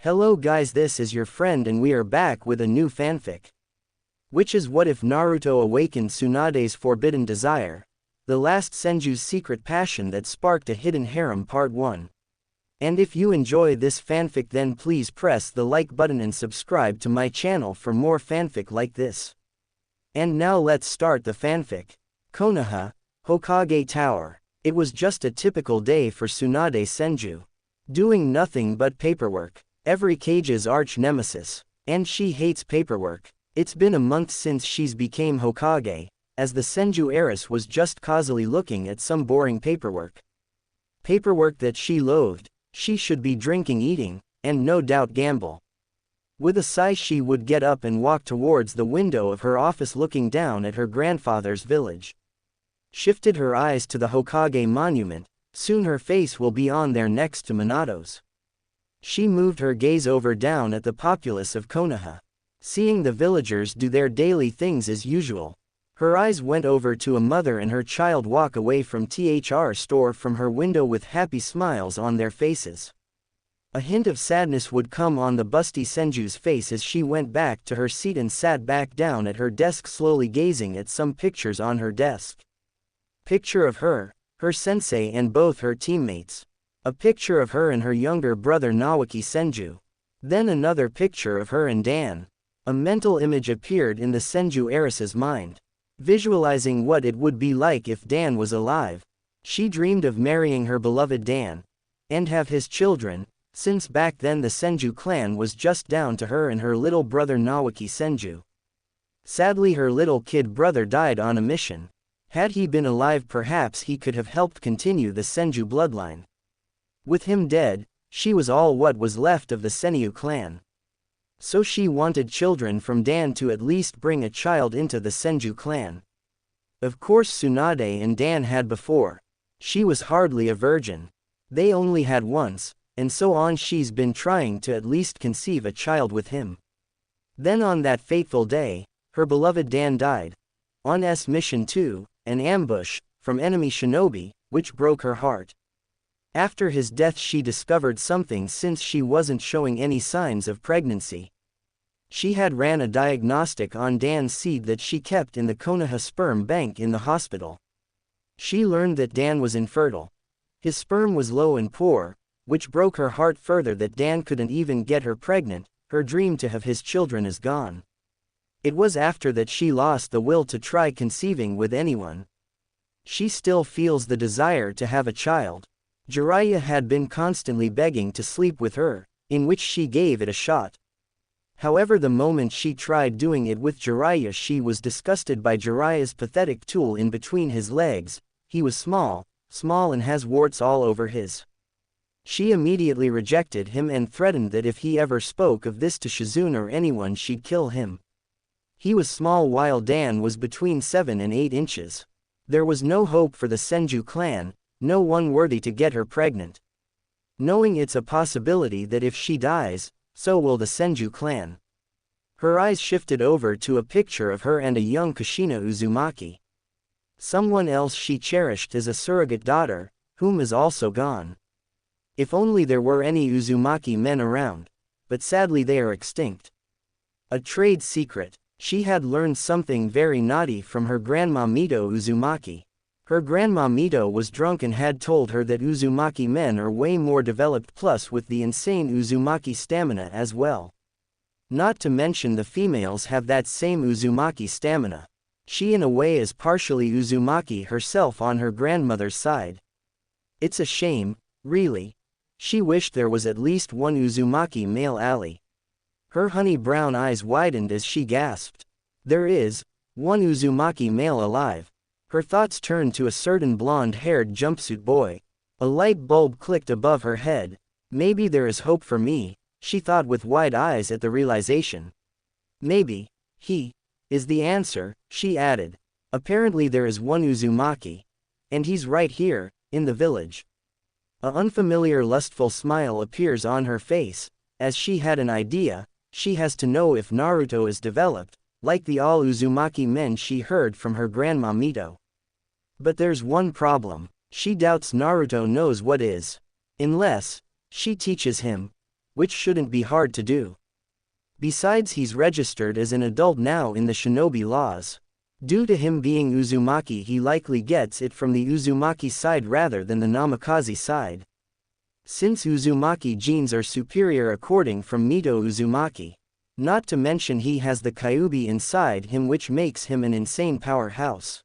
Hello guys, this is your friend and we are back with a new fanfic. Which is what if Naruto awakened Tsunade's forbidden desire, the last Senju's secret passion that sparked a hidden harem part 1. And if you enjoy this fanfic then please press the like button and subscribe to my channel for more fanfic like this. And now let's start the fanfic. Konoha, Hokage Tower. It was just a typical day for Tsunade Senju. Doing nothing but paperwork. Every Kage's arch nemesis. And she hates paperwork. It's been a month since she's became Hokage, as the Senju heiress was just casually looking at some boring paperwork. Paperwork that she loathed. She should be drinking, eating, and no doubt gamble. With a sigh she would get up and walk towards the window of her office looking down at her grandfather's village. Shifted her eyes to the Hokage monument, soon her face will be on there next to Minato's. She moved her gaze over down at the populace of Konoha. Seeing the villagers do their daily things as usual. Her eyes went over to a mother and her child walk away from THR store from her window with happy smiles on their faces. A hint of sadness would come on the busty Senju's face as she went back to her seat and sat back down at her desk slowly gazing at some pictures on her desk. Picture of her sensei and both her teammates. A picture of her and her younger brother Naoki Senju. Then another picture of her and Dan. A mental image appeared in the Senju heiress's mind. Visualizing what it would be like if Dan was alive. She dreamed of marrying her beloved Dan. And have his children, since back then the Senju clan was just down to her and her little brother Naoki Senju. Sadly her little kid brother died on a mission. Had he been alive perhaps he could have helped continue the Senju bloodline. With him dead, she was all what was left of the Senju clan. So she wanted children from Dan to at least bring a child into the Senju clan. Of course Tsunade and Dan had before. She was hardly a virgin. They only had once, and so on she's been trying to at least conceive a child with him. Then on that fateful day, her beloved Dan died. On S mission 2, an ambush, from enemy shinobi, which broke her heart. After his death she discovered something since she wasn't showing any signs of pregnancy. She had ran a diagnostic on Dan's seed that she kept in the Konoha sperm bank in the hospital. She learned that Dan was infertile. His sperm was low and poor, which broke her heart further that Dan couldn't even get her pregnant, her dream to have his children is gone. It was after that she lost the will to try conceiving with anyone. She still feels the desire to have a child. Jiraiya had been constantly begging to sleep with her, in which she gave it a shot. However, the moment she tried doing it with Jiraiya she was disgusted by Jiraiya's pathetic tool in between his legs. He was small and has warts all over his. She immediately rejected him and threatened that if he ever spoke of this to Shizune or anyone she'd kill him. He was small while Dan was between 7 and 8 inches. There was no hope for the Senju clan. No one worthy to get her pregnant. Knowing it's a possibility that if she dies, so will the Senju clan. Her eyes shifted over to a picture of her and a young Kushina Uzumaki. Someone else she cherished as a surrogate daughter, whom is also gone. If only there were any Uzumaki men around, but sadly they are extinct. A trade secret. She had learned something very naughty from her grandma Mito Uzumaki. Her grandma Mito was drunk and had told her that Uzumaki men are way more developed plus with the insane Uzumaki stamina as well. Not to mention the females have that same Uzumaki stamina. She in a way is partially Uzumaki herself on her grandmother's side. It's a shame, really. She wished there was at least one Uzumaki male ally. Her honey brown eyes widened as she gasped. There is one Uzumaki male alive. Her thoughts turned to a certain blonde-haired jumpsuit boy. A light bulb clicked above her head. Maybe there is hope for me, she thought with wide eyes at the realization. Maybe he is the answer, she added. Apparently there is one Uzumaki. And he's right here, in the village. An unfamiliar lustful smile appears on her face, as she had an idea. She has to know if Naruto is developed, like the all Uzumaki men she heard from her grandma Mito. But there's one problem. She doubts Naruto knows what is. Unless she teaches him. which shouldn't be hard to do. Besides, he's registered as an adult now in the shinobi laws. Due to him being Uzumaki, he likely gets it from the Uzumaki side rather than the Namikaze side. Since Uzumaki genes are superior according from Mito Uzumaki. Not to mention he has the Kyuubi inside him, which makes him an insane powerhouse.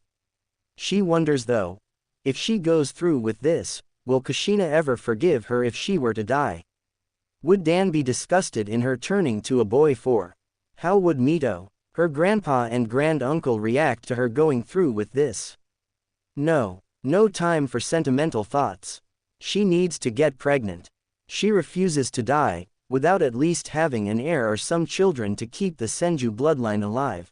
She wonders though, if she goes through with this, will Kushina ever forgive her if she were to die? Would Dan be disgusted in her turning to a boy for? How would Mito, her grandpa and grand-uncle react to her going through with this? No time for sentimental thoughts. She needs to get pregnant. She refuses to die, without at least having an heir or some children to keep the Senju bloodline alive.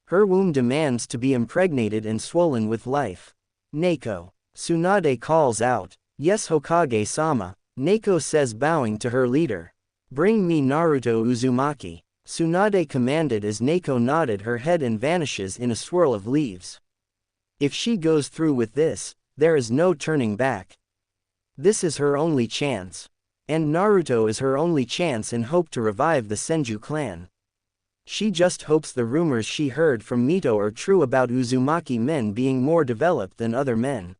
Her womb demands to be impregnated and swollen with life. Neko. Tsunade calls out, "Yes, Hokage-sama," Neko says, bowing to her leader. "Bring me Naruto Uzumaki," Tsunade commanded as Neko nodded her head and vanishes in a swirl of leaves. If she goes through with this, there is no turning back. This is her only chance. And Naruto is her only chance and hope to revive the Senju clan. She just hopes the rumors she heard from Mito are true about Uzumaki men being more developed than other men.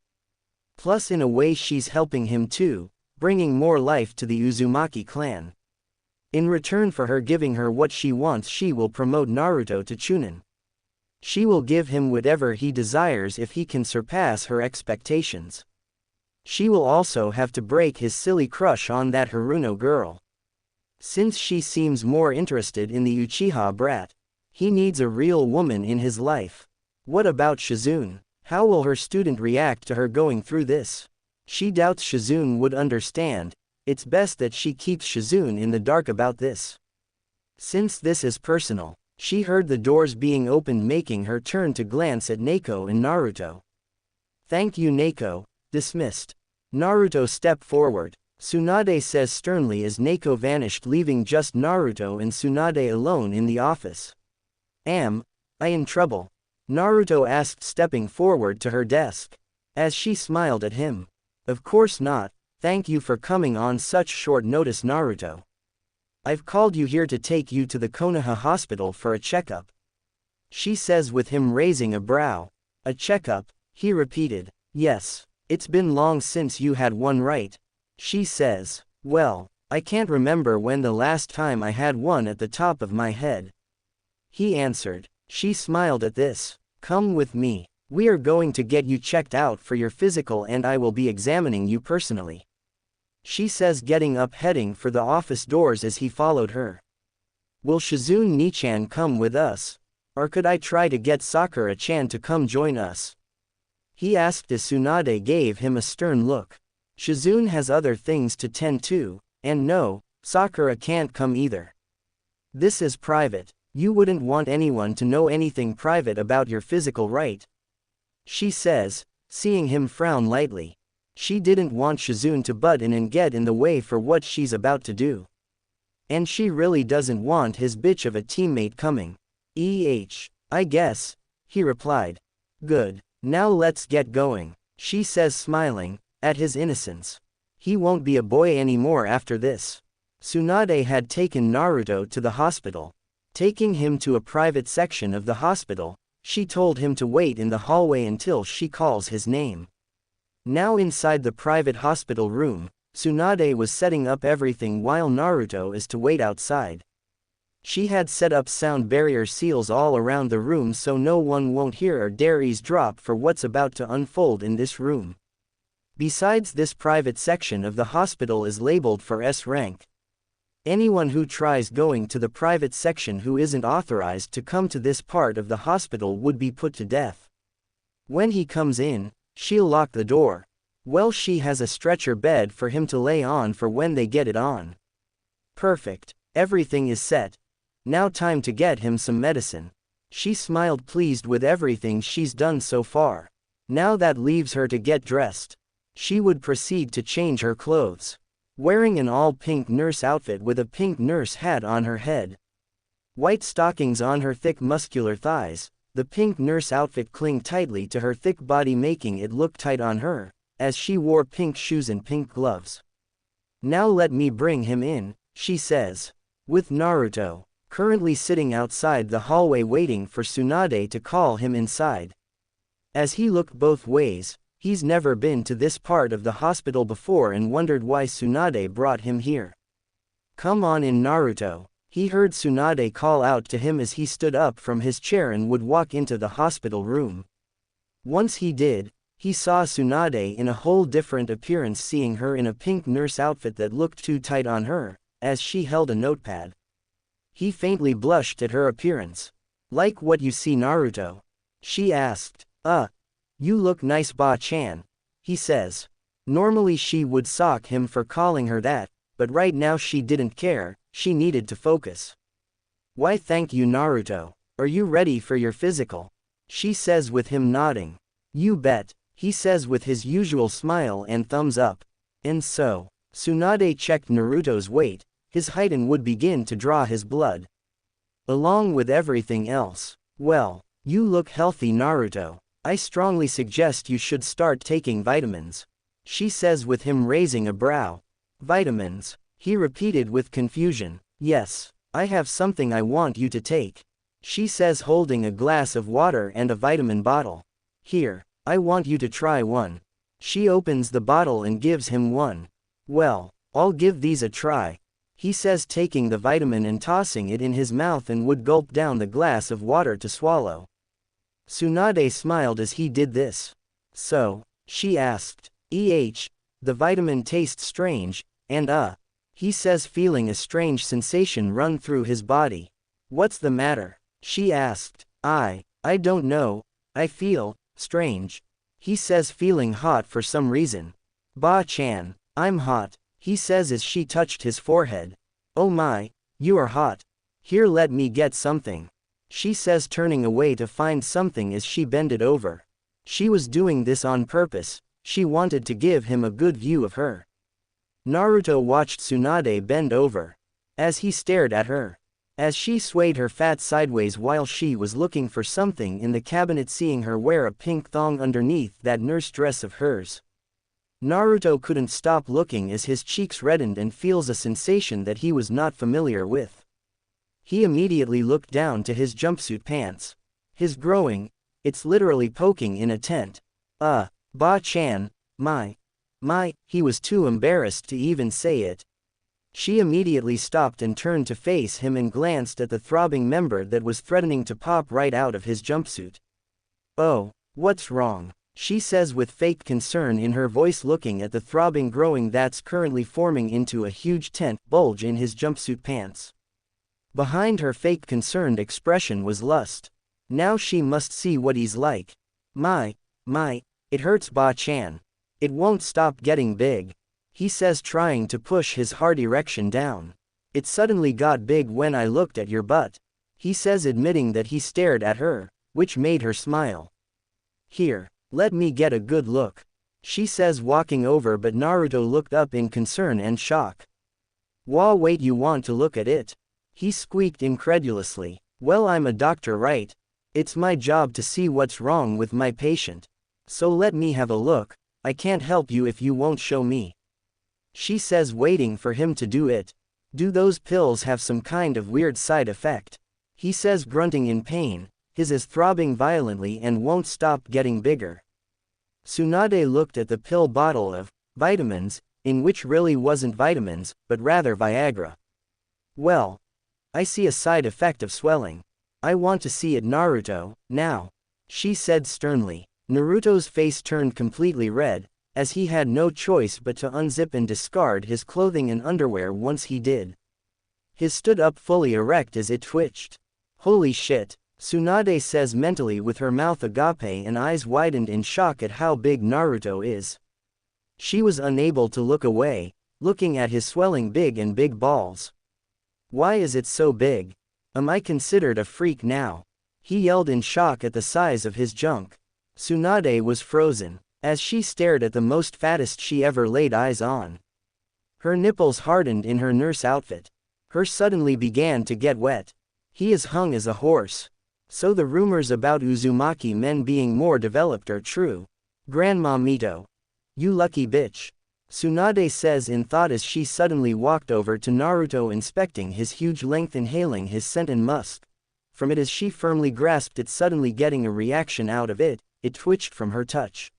Plus, in a way, she's helping him too, bringing more life to the Uzumaki clan. In return for her giving her what she wants, she will promote Naruto to Chunin. She will give him whatever he desires if he can surpass her expectations. She will also have to break his silly crush on that Haruno girl. Since she seems more interested in the Uchiha brat, he needs a real woman in his life. What about Shizune? How will her student react to her going through this? She doubts Shizune would understand. It's best that she keeps Shizune in the dark about this. Since this is personal, she heard the doors being opened, making her turn to glance at Neko and Naruto. "Thank you, Neko." Dismissed. Naruto stepped forward. Tsunade says sternly as Neko vanished, leaving just Naruto and Tsunade alone in the office. Am I in trouble? Naruto asked, stepping forward to her desk. As she smiled at him. Of course not, thank you for coming on such short notice, Naruto. I've called you here to take you to the Konoha hospital for a checkup. She says with him raising a brow. A checkup, he repeated. Yes. It's been long since you had one, right? She says. Well, I can't remember when the last time I had one at the top of my head. He answered. She smiled at this. Come with me. We are going to get you checked out for your physical and I will be examining you personally. She says, getting up, heading for the office doors as he followed her. Will Shizune Nichan come with us? Or could I try to get Sakura-chan to come join us? He asked as Tsunade gave him a stern look. Shizune has other things to tend to, and no, Sakura can't come either. This is private. You wouldn't want anyone to know anything private about your physical, right? She says, seeing him frown lightly. She didn't want Shizune to butt in and get in the way for what she's about to do. And she really doesn't want his bitch of a teammate coming. I guess, he replied. Good. Now let's get going, she says, smiling at his innocence. He won't be a boy anymore after this. Tsunade had taken Naruto to the hospital. Taking him to a private section of the hospital, she told him to wait in the hallway until she calls his name. Now inside the private hospital room, Tsunade was setting up everything while Naruto is to wait outside. She had set up sound barrier seals all around the room so no one won't hear or dare eavesdrop for what's about to unfold in this room. Besides, this private section of the hospital is labeled for S rank. Anyone who tries going to the private section who isn't authorized to come to this part of the hospital would be put to death. When he comes in, she'll lock the door. Well, she has a stretcher bed for him to lay on for when they get it on. Perfect. Everything is set. Now time to get him some medicine. She smiled, pleased with everything she's done so far. Now that leaves her to get dressed. She would proceed to change her clothes. Wearing an all-pink nurse outfit with a pink nurse hat on her head. White stockings on her thick muscular thighs, the pink nurse outfit clung tightly to her thick body, making it look tight on her, as she wore pink shoes and pink gloves. Now let me bring him in, she says. With Naruto currently sitting outside the hallway waiting for Tsunade to call him inside. As he looked both ways, he's never been to this part of the hospital before and wondered why Tsunade brought him here. Come on in, Naruto. He heard Tsunade call out to him as he stood up from his chair and would walk into the hospital room. Once he did, he saw Tsunade in a whole different appearance, seeing her in a pink nurse outfit that looked too tight on her, as she held a notepad. He faintly blushed at her appearance. Like what you see, Naruto? She asked. You look nice, Ba-chan, he says. Normally she would sock him for calling her that, but right now she didn't care, she needed to focus. Why thank you, Naruto. Are you ready for your physical? She says with him nodding. You bet, he says with his usual smile and thumbs up. And so, Tsunade checked Naruto's weight, his height, and would begin to draw his blood. Along with everything else. Well, you look healthy, Naruto. I strongly suggest you should start taking vitamins. She says with him raising a brow. Vitamins, he repeated with confusion. Yes, I have something I want you to take. She says, holding a glass of water and a vitamin bottle. Here, I want you to try one. She opens the bottle and gives him one. Well, I'll give these a try. He says, taking the vitamin and tossing it in his mouth, and would gulp down the glass of water to swallow. Tsunade smiled as he did this. So, she asked, the vitamin tastes strange, and he says, feeling a strange sensation run through his body. What's the matter? She asked. I don't know, I feel strange. He says, feeling hot for some reason. Ba-chan, I'm hot, he says as she touched his forehead. Oh my, you are hot. Here, let me get something. She says, turning away to find something as she bended over. She was doing this on purpose, she wanted to give him a good view of her. Naruto watched Tsunade bend over. As he stared at her. As she swayed her fat sideways while she was looking for something in the cabinet, seeing her wear a pink thong underneath that nurse dress of hers. Naruto couldn't stop looking as his cheeks reddened and feels a sensation that he was not familiar with. He immediately looked down to his jumpsuit pants. His growing, it's literally poking in a tent. Ba-chan, my, he was too embarrassed to even say it. She immediately stopped and turned to face him and glanced at the throbbing member that was threatening to pop right out of his jumpsuit. Oh, what's wrong? She says with fake concern in her voice, looking at the throbbing growing that's currently forming into a huge tent bulge in his jumpsuit pants. Behind her fake concerned expression was lust. Now she must see what he's like. My, it hurts, Ba-chan. It won't stop getting big. He says, trying to push his hard erection down. It suddenly got big when I looked at your butt. He says, admitting that he stared at her, which made her smile. Here, let me get a good look. She says, walking over, but Naruto looked up in concern and shock. Whoa, wait, you want to look at it? He squeaked incredulously. Well, I'm a doctor, right? It's my job to see what's wrong with my patient. So let me have a look. I can't help you if you won't show me. She says, waiting for him to do it. Do those pills have some kind of weird side effect? He says, grunting in pain. His is throbbing violently and won't stop getting bigger. Tsunade looked at the pill bottle of vitamins, in which really wasn't vitamins, but rather Viagra. Well, I see a side effect of swelling. I want to see it, Naruto, now. She said sternly. Naruto's face turned completely red, as he had no choice but to unzip and discard his clothing and underwear once he did. His stood up fully erect as it twitched. Holy shit, Tsunade says mentally with her mouth agape and eyes widened in shock at how big Naruto is. She was unable to look away, looking at his swelling big balls. Why is it so big? Am I considered a freak now? He yelled in shock at the size of his junk. Tsunade was frozen, as she stared at the most fattest she ever laid eyes on. Her nipples hardened in her nurse outfit. Her suddenly began to get wet. He is hung as a horse. So the rumors about Uzumaki men being more developed are true. Grandma Mito. You lucky bitch. Tsunade says in thought as she suddenly walked over to Naruto, inspecting his huge length, inhaling his scent and musk. From it as she firmly grasped it, suddenly getting a reaction out of it, it twitched from her touch.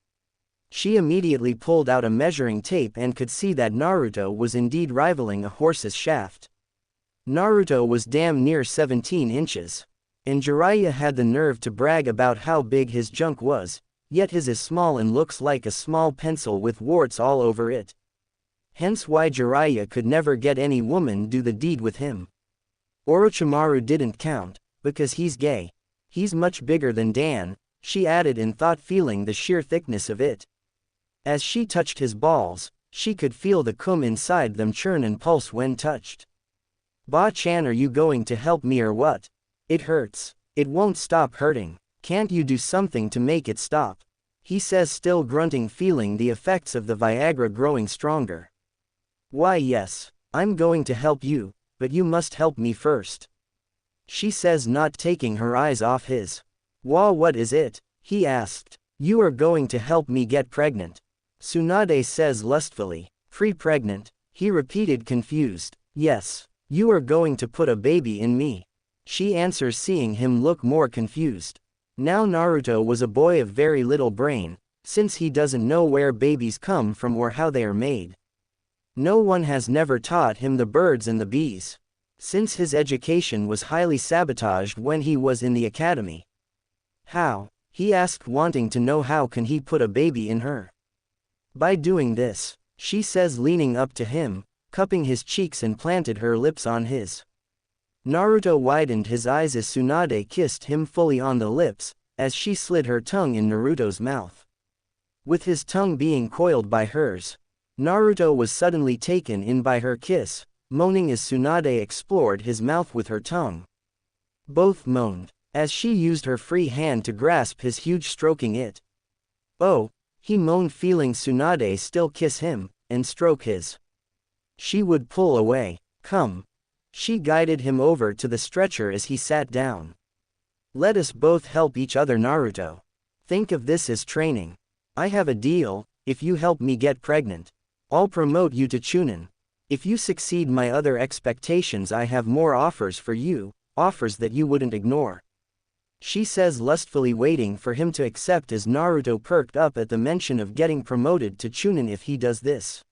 She immediately pulled out a measuring tape and could see that Naruto was indeed rivaling a horse's shaft. Naruto was damn near 17 inches. And Jiraiya had the nerve to brag about how big his junk was, yet his is small and looks like a small pencil with warts all over it. Hence why Jiraiya could never get any woman do the deed with him. Orochimaru didn't count, because he's gay. He's much bigger than Dan, she added in thought, feeling the sheer thickness of it. As she touched his balls, she could feel the cum inside them churn and pulse when touched. Ba-chan, are you going to help me or what? It hurts. It won't stop hurting. Can't you do something to make it stop? He says, still grunting, feeling the effects of the Viagra growing stronger. Why yes, I'm going to help you, but you must help me first. She says, not taking her eyes off his. What is it? He asked. You are going to help me get pregnant. Tsunade says lustfully. Free pregnant? He repeated, confused. Yes. You are going to put a baby in me. She answers, seeing him look more confused. Now Naruto was a boy of very little brain, since he doesn't know where babies come from or how they are made. No one has never taught him the birds and the bees, since his education was highly sabotaged when he was in the academy. How? He asked, wanting to know how can he put a baby in her. By doing this, she says, leaning up to him, cupping his cheeks and planted her lips on his. Naruto widened his eyes as Tsunade kissed him fully on the lips, as she slid her tongue in Naruto's mouth. With his tongue being coiled by hers, Naruto was suddenly taken in by her kiss, moaning as Tsunade explored his mouth with her tongue. Both moaned, as she used her free hand to grasp his huge, stroking it. Oh, he moaned, feeling Tsunade still kiss him, and stroke his. She would pull away. Come. She guided him over to the stretcher as he sat down. Let us both help each other, Naruto. Think of this as training. I have a deal. If you help me get pregnant, I'll promote you to Chunin. If you succeed my other expectations, I have more offers for you, offers that you wouldn't ignore. She says lustfully, waiting for him to accept as Naruto perked up at the mention of getting promoted to Chunin if he does this.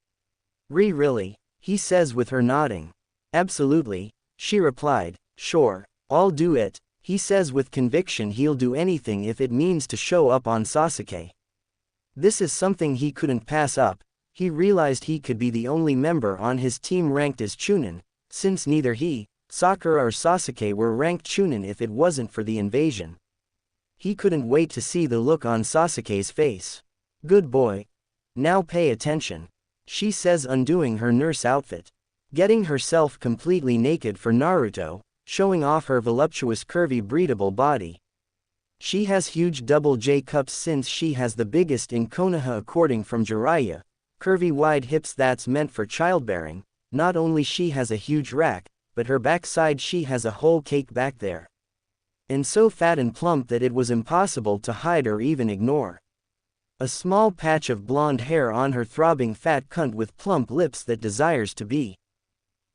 Really? He says with her nodding. Absolutely, she replied. Sure, I'll do it, he says with conviction. He'll do anything if it means to show up on Sasuke. This is something he couldn't pass up. He realized he could be the only member on his team ranked as Chunin, since neither he, Sakura or Sasuke were ranked Chunin if it wasn't for the invasion. He couldn't wait to see the look on Sasuke's face. Good boy. Now pay attention, she says, undoing her nurse outfit. Getting herself completely naked for Naruto, showing off her voluptuous, curvy, breathable body. She has huge double J cups since she has the biggest in Konoha according from Jiraiya, curvy wide hips that's meant for childbearing. Not only she has a huge rack, but her backside she has a whole cake back there. And so fat and plump that it was impossible to hide or even ignore. A small patch of blonde hair on her throbbing fat cunt with plump lips that desires to be.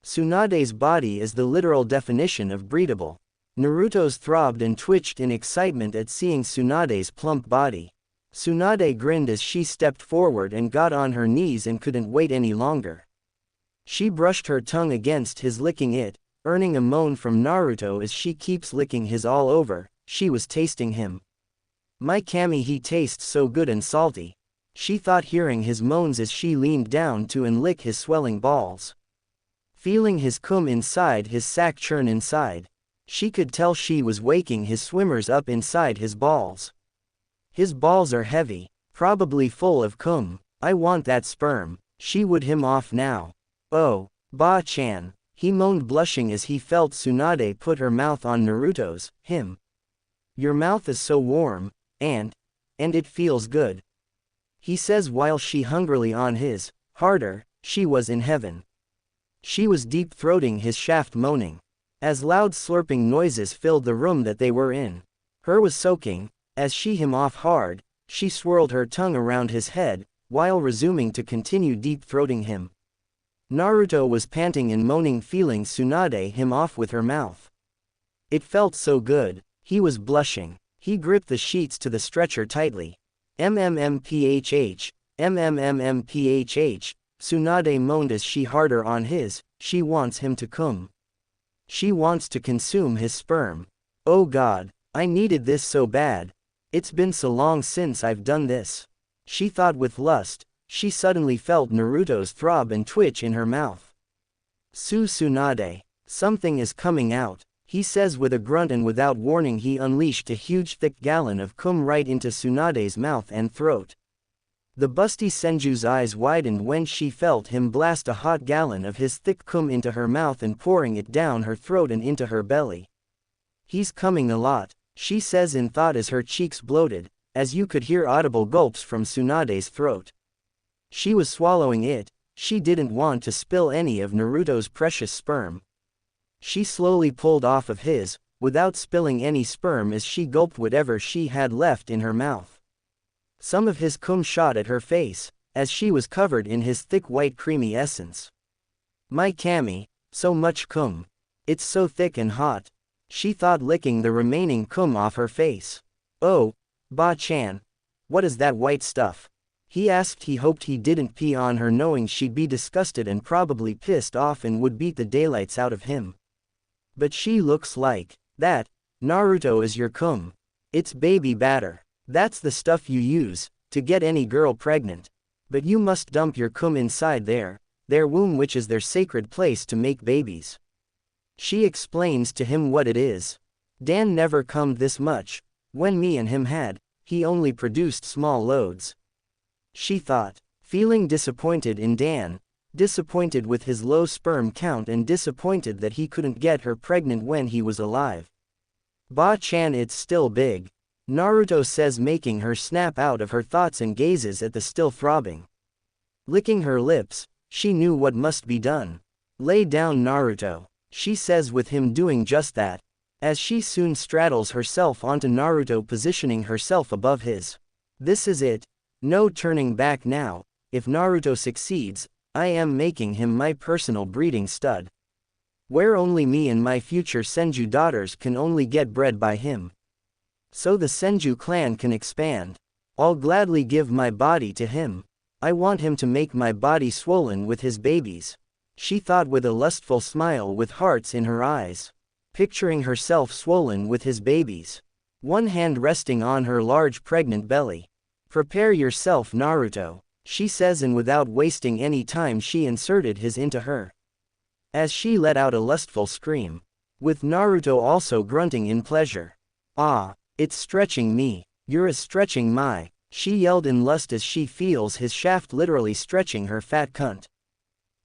Tsunade's body is the literal definition of breathable. Naruto's throbbed and twitched in excitement at seeing Tsunade's plump body. Tsunade grinned as she stepped forward and got on her knees and couldn't wait any longer. She brushed her tongue against his, licking it, earning a moan from Naruto as she keeps licking his all over. She was tasting him. My Kami, he tastes so good and salty, she thought, hearing his moans as she leaned down to and lick his swelling balls. Feeling his cum inside his sack churn inside, she could tell she was waking his swimmers up inside his balls. His balls are heavy, probably full of cum. I want that sperm. She would him off now. Oh, Ba-chan, he moaned, blushing as he felt Tsunade put her mouth on Naruto's. Him. Your mouth is so warm, and it feels good, he says while she hungrily on his. Harder. She was in heaven. She was deep-throating his shaft, moaning, as loud slurping noises filled the room that they were in. Her was soaking, as she him off hard. She swirled her tongue around his head, while resuming to continue deep-throating him. Naruto was panting and moaning, feeling Tsunade him off with her mouth. It felt so good. He was blushing. He gripped the sheets to the stretcher tightly. MMMPHH, MMMMPHH, Tsunade moaned as she harder on his. She wants him to come. She wants to consume his sperm. Oh God, I needed this so bad. It's been so long since I've done this. She thought with lust. She suddenly felt Naruto's throb and twitch in her mouth. Tsunade, something is coming out, he says with a grunt, and without warning he unleashed a huge thick gallon of cum right into Tsunade's mouth and throat. The busty Senju's eyes widened when she felt him blast a hot gallon of his thick cum into her mouth and pouring it down her throat and into her belly. He's coming a lot, she says in thought as her cheeks bloated, as you could hear audible gulps from Tsunade's throat. She was swallowing it. She didn't want to spill any of Naruto's precious sperm. She slowly pulled off of his, without spilling any sperm, as she gulped whatever she had left in her mouth. Some of his cum shot at her face, as she was covered in his thick white creamy essence. My Kami, so much cum. It's so thick and hot. She thought, licking the remaining cum off her face. Oh, Ba-chan. What is that white stuff? He asked. He hoped he didn't pee on her, knowing she'd be disgusted and probably pissed off and would beat the daylights out of him. But she looks like that. Naruto, is your cum. It's baby batter. That's the stuff you use to get any girl pregnant. But you must dump your cum inside their womb, which is their sacred place to make babies. She explains to him what it is. Dan never cummed this much. When me and him had, he only produced small loads. She thought, feeling disappointed in Dan, disappointed with his low sperm count and disappointed that he couldn't get her pregnant when he was alive. Ba-chan, it's still big, Naruto says, making her snap out of her thoughts and gazes at the still throbbing. Licking her lips, she knew what must be done. Lay down, Naruto, she says, with him doing just that, as she soon straddles herself onto Naruto, positioning herself above his. This is it. No turning back now. If Naruto succeeds, I am making him my personal breeding stud. Where only me and my future Senju daughters can only get bred by him. So the Senju clan can expand. I'll gladly give my body to him. I want him to make my body swollen with his babies. She thought with a lustful smile, with hearts in her eyes. Picturing herself swollen with his babies. One hand resting on her large pregnant belly. Prepare yourself, Naruto, she says, and without wasting any time she inserted his into her. As she let out a lustful scream, with Naruto also grunting in pleasure. Ah, it's stretching me, you're stretching my, she yelled in lust as she feels his shaft literally stretching her fat cunt.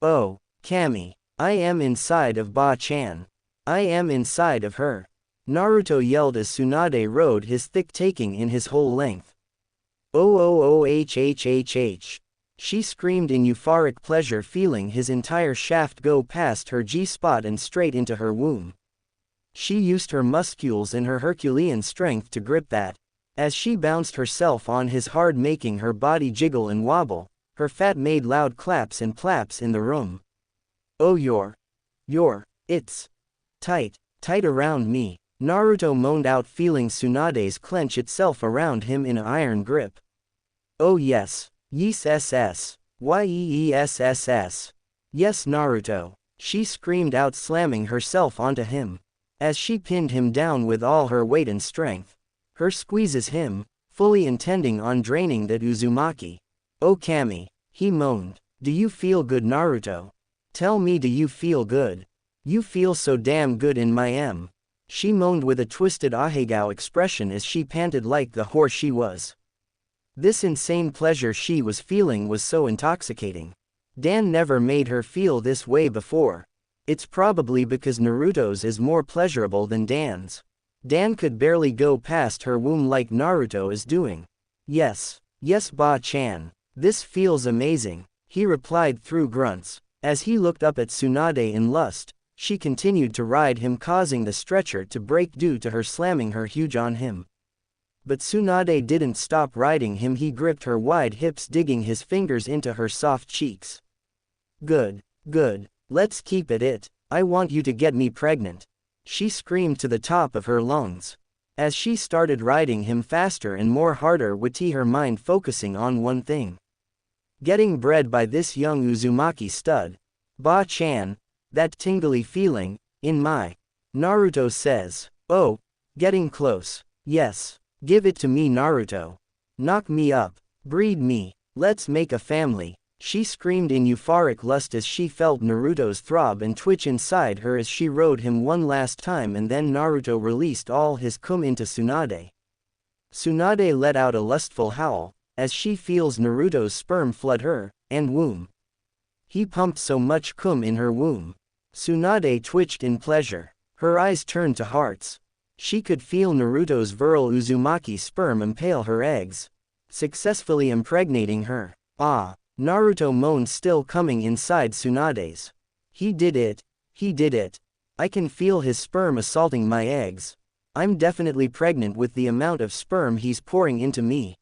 Oh, Kami, I am inside of Ba-chan. I am inside of her. Naruto yelled as Tsunade rode his thick, taking in his whole length. Oh, she screamed in euphoric pleasure, feeling his entire shaft go past her G-spot and straight into her womb. She used her muscles and her Herculean strength to grip that. As she bounced herself on his hard, making her body jiggle and wobble, her fat made loud claps and plaps in the room. Oh, it's tight around me, Naruto moaned out, feeling Tsunade's clench itself around him in an iron grip. Oh yes, yes, yes, Naruto, she screamed out, slamming herself onto him. As she pinned him down with all her weight and strength. Her squeezes him, fully intending on draining that Uzumaki. Oh Kami, he moaned. Do you feel good, Naruto? Tell me, do you feel good? You feel so damn good in my M. She moaned with a twisted ahegao expression as she panted like the horse she was. This insane pleasure she was feeling was so intoxicating. Dan never made her feel this way before. It's probably because Naruto's is more pleasurable than Dan's. Dan could barely go past her womb like Naruto is doing. Yes, Ba-chan. This feels amazing, he replied through grunts. As he looked up at Tsunade in lust, she continued to ride him, causing the stretcher to break due to her slamming her huge on him. But Tsunade didn't stop riding him. He gripped her wide hips, digging his fingers into her soft cheeks. Good, good, let's keep it. I want you to get me pregnant, she screamed to the top of her lungs. As she started riding him faster and more harder, with her mind focusing on one thing. Getting bred by this young Uzumaki stud. Ba-chan, that tingly feeling, in my. Naruto says. Oh, getting close. Yes. Give it to me, Naruto. Knock me up. Breed me. Let's make a family, she screamed in euphoric lust as she felt Naruto's throb and twitch inside her as she rode him one last time, and then Naruto released all his cum into Tsunade. Tsunade let out a lustful howl, as she feels Naruto's sperm flood her, and womb. He pumped so much cum in her womb. Tsunade twitched in pleasure. Her eyes turned to hearts. She could feel Naruto's virile Uzumaki sperm impale her eggs, successfully impregnating her. Ah! Naruto moaned, still coming inside Tsunade's. He did it. He did it. I can feel his sperm assaulting my eggs. I'm definitely pregnant with the amount of sperm he's pouring into me,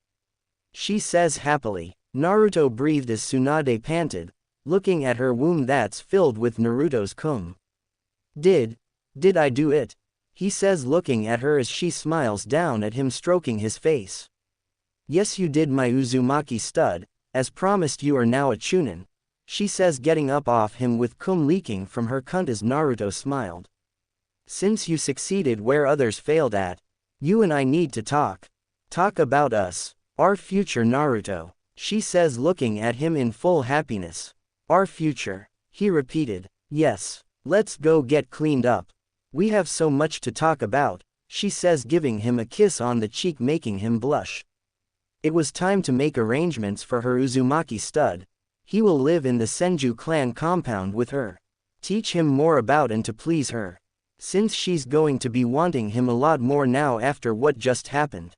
she says happily. Naruto breathed as Tsunade panted, looking at her womb that's filled with Naruto's cum. Did I do it? He says, looking at her as she smiles down at him, stroking his face. Yes, you did, my Uzumaki stud. As promised, you are now a chunin, she says, getting up off him with cum leaking from her cunt as Naruto smiled. Since you succeeded where others failed at, you and I need to talk. Talk about us. Our future, Naruto, she says, looking at him in full happiness. Our future, he repeated. Yes, let's go get cleaned up. We have so much to talk about, she says, giving him a kiss on the cheek, making him blush. It was time to make arrangements for her Uzumaki stud. He will live in the Senju clan compound with her. Teach him more about and to please her, since she's going to be wanting him a lot more now after what just happened.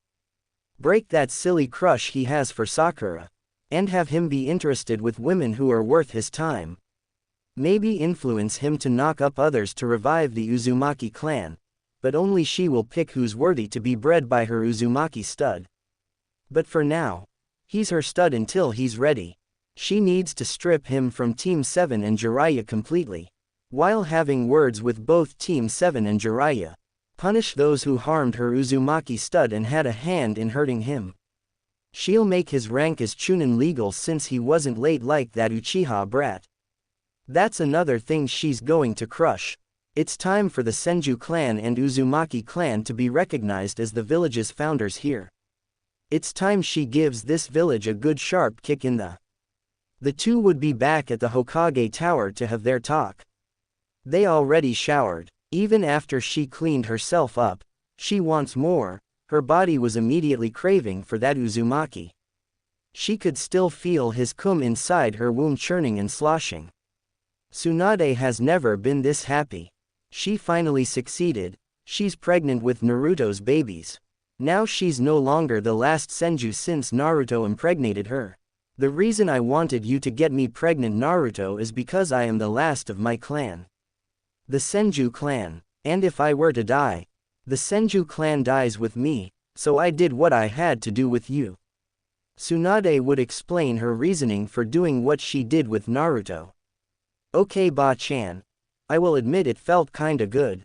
Break that silly crush he has for Sakura, and have him be interested with women who are worth his time. Maybe influence him to knock up others to revive the Uzumaki clan, but only she will pick who's worthy to be bred by her Uzumaki stud. But for now, he's her stud until he's ready. She needs to strip him from Team 7 and Jiraiya completely. While having words with both Team 7 and Jiraiya, punish those who harmed her Uzumaki stud and had a hand in hurting him. She'll make his rank as chunin legal since he wasn't late like that Uchiha brat. That's another thing she's going to crush. It's time for the Senju clan and Uzumaki clan to be recognized as the village's founders here. It's time she gives this village a good sharp kick in the. The two would be back at the Hokage Tower to have their talk. They already showered. Even after she cleaned herself up, she wants more. Her body was immediately craving for that Uzumaki. She could still feel his cum inside her womb churning and sloshing. Tsunade has never been this happy. She finally succeeded. She's pregnant with Naruto's babies. Now she's no longer the last Senju since Naruto impregnated her. The reason I wanted you to get me pregnant, Naruto, is because I am the last of my clan, the Senju clan. And if I were to die, the Senju clan dies with me, so I did what I had to do with you. Tsunade would explain her reasoning for doing what she did with Naruto. Okay, Ba-chan. I will admit it felt kinda good,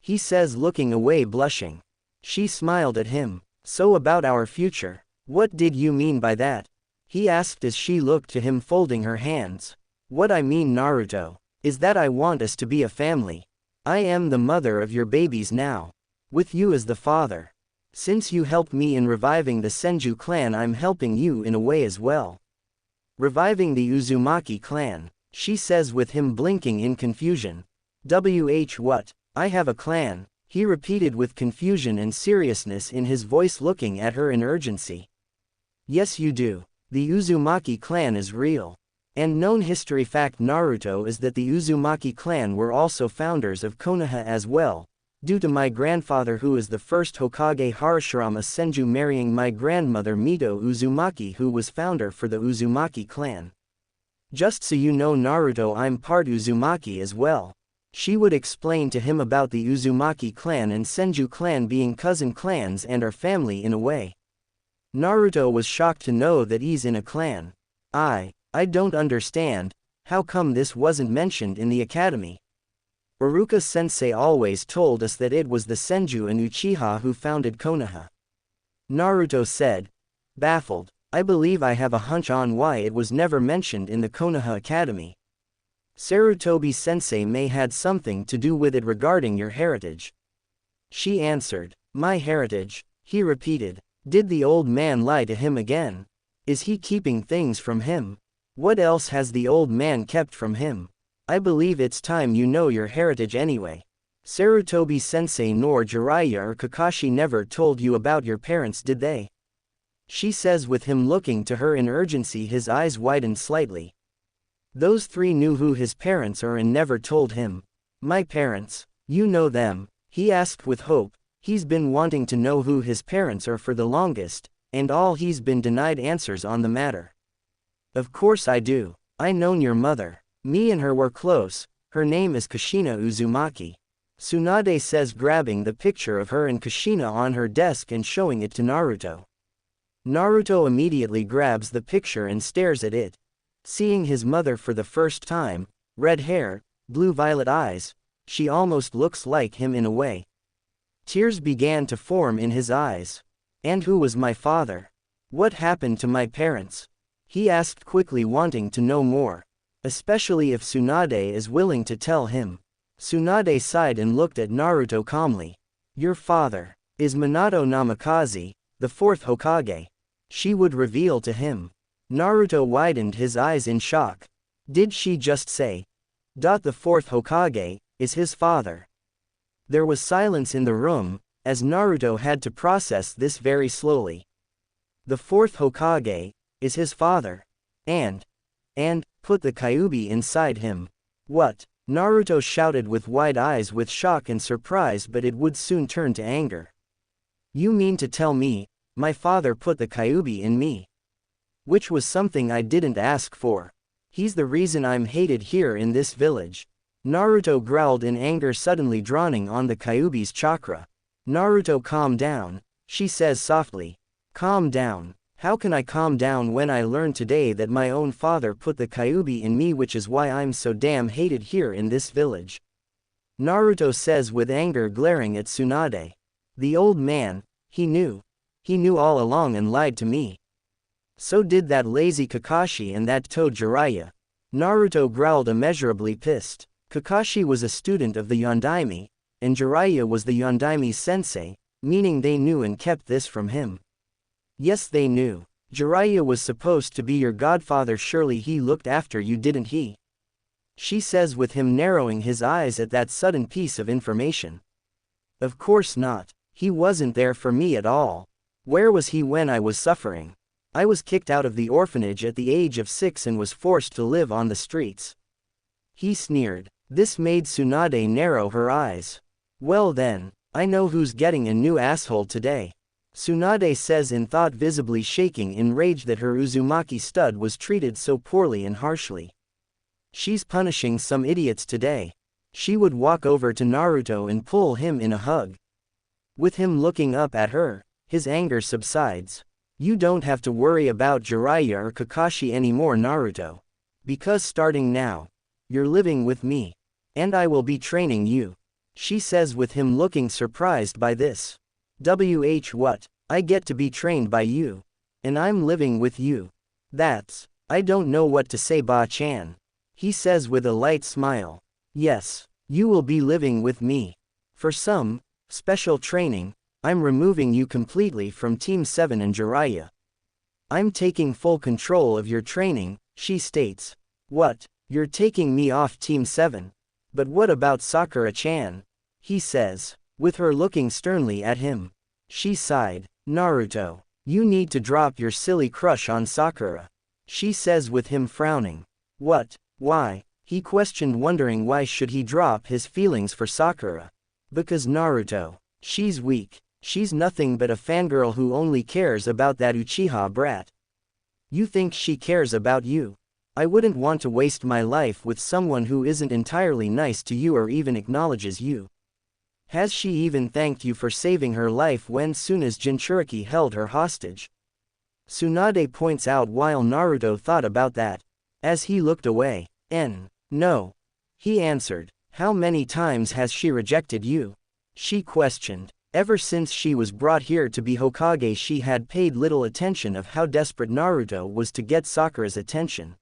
he says, looking away, blushing. She smiled at him. So about our future, what did you mean by that? He asked as she looked to him, folding her hands. What I mean, Naruto, is that I want us to be a family. I am the mother of your babies now, with you as the father. Since you helped me in reviving the Senju clan, I'm helping you in a way as well. Reviving the Uzumaki clan, she says, with him blinking in confusion. What? I have a clan, he repeated with confusion and seriousness in his voice, looking at her in urgency. Yes, you do. The Uzumaki clan is real. And known history fact, Naruto, is that the Uzumaki clan were also founders of Konoha as well, due to my grandfather, who is the first Hokage Harashirama Senju, marrying my grandmother Mito Uzumaki, who was founder for the Uzumaki clan. Just so you know, Naruto, I'm part Uzumaki as well. She would explain to him about the Uzumaki clan and Senju clan being cousin clans and are family in a way. Naruto was shocked to know that he's in a clan. I don't understand, how come this wasn't mentioned in the academy? Iruka-sensei always told us that it was the Senju and Uchiha who founded Konoha. Naruto said, baffled, I believe I have a hunch on why it was never mentioned in the Konoha Academy. Sarutobi-sensei may had something to do with it regarding your heritage. She answered, my heritage, he repeated. Did the old man lie to him again? Is he keeping things from him? What else has the old man kept from him? I believe it's time you know your heritage anyway. Sarutobi-sensei nor Jiraiya or Kakashi never told you about your parents, did they? She says with him looking to her in urgency, his eyes widened slightly. Those three knew who his parents are and never told him. My parents, you know them? He asked with hope. He's been wanting to know who his parents are for the longest, and all he's been denied answers on the matter. Of course I do. I known your mother. Me and her were close. Her name is Kushina Uzumaki. Tsunade says, grabbing the picture of her and Kushina on her desk and showing it to Naruto. Naruto immediately grabs the picture and stares at it. Seeing his mother for the first time, red hair, blue-violet eyes, she almost looks like him in a way. Tears began to form in his eyes. And who was my father? What happened to my parents? He asked quickly, wanting to know more. Especially if Tsunade is willing to tell him. Tsunade sighed and looked at Naruto calmly. Your father is Minato Namikaze, the fourth Hokage. She would reveal to him. Naruto widened his eyes in shock. Did she just say? The fourth Hokage is his father. There was silence in the room, as Naruto had to process this very slowly. The fourth Hokage is his father. And put the Kyuubi inside him. What? Naruto shouted with wide eyes with shock and surprise, but it would soon turn to anger. You mean to tell me, my father put the Kyuubi in me? Which was something I didn't ask for. He's the reason I'm hated here in this village. Naruto growled in anger, suddenly drawing on the Kyuubi's chakra. Naruto, calm down, she says softly. Calm down. How can I calm down when I learned today that my own father put the Kyuubi in me, which is why I'm so damn hated here in this village? Naruto says with anger, glaring at Tsunade. The old man, he knew. He knew all along and lied to me. So did that lazy Kakashi and that toad Jiraiya. Naruto growled, immeasurably pissed. Kakashi was a student of the Yondaime, and Jiraiya was the Yondaime's sensei, meaning they knew and kept this from him. Yes, they knew. Jiraiya was supposed to be your godfather, surely he looked after you, didn't he? She says with him narrowing his eyes at that sudden piece of information. Of course not. He wasn't there for me at all. Where was he when I was suffering? I was kicked out of the orphanage at the age of 6 and was forced to live on the streets. He sneered. This made Tsunade narrow her eyes. Well then, I know who's getting a new asshole today. Tsunade says in thought, visibly shaking in rage that her Uzumaki stud was treated so poorly and harshly. She's punishing some idiots today. She would walk over to Naruto and pull him in a hug. With him looking up at her, his anger subsides. You don't have to worry about Jiraiya or Kakashi anymore, Naruto. Because starting now, you're living with me. And I will be training you. She says with him looking surprised by this. What? I get to be trained by you. And I'm living with you. I don't know what to say, Ba-chan. He says with a light smile. Yes, you will be living with me. For some special training, I'm removing you completely from Team 7 and Jiraiya. I'm taking full control of your training, she states. What? You're taking me off Team 7? But what about Sakura-chan? He says, with her looking sternly at him. She sighed. Naruto, you need to drop your silly crush on Sakura. She says with him frowning. What? Why? He questioned, wondering why should he drop his feelings for Sakura. Because Naruto, she's weak. She's nothing but a fangirl who only cares about that Uchiha brat. You think she cares about you? I wouldn't want to waste my life with someone who isn't entirely nice to you or even acknowledges you. Has she even thanked you for saving her life when soon as Jinchuriki held her hostage? Tsunade points out while Naruto thought about that. As he looked away. No. He answered. How many times has she rejected you? She questioned. Ever since she was brought here to be Hokage, she had paid little attention of how desperate Naruto was to get Sakura's attention.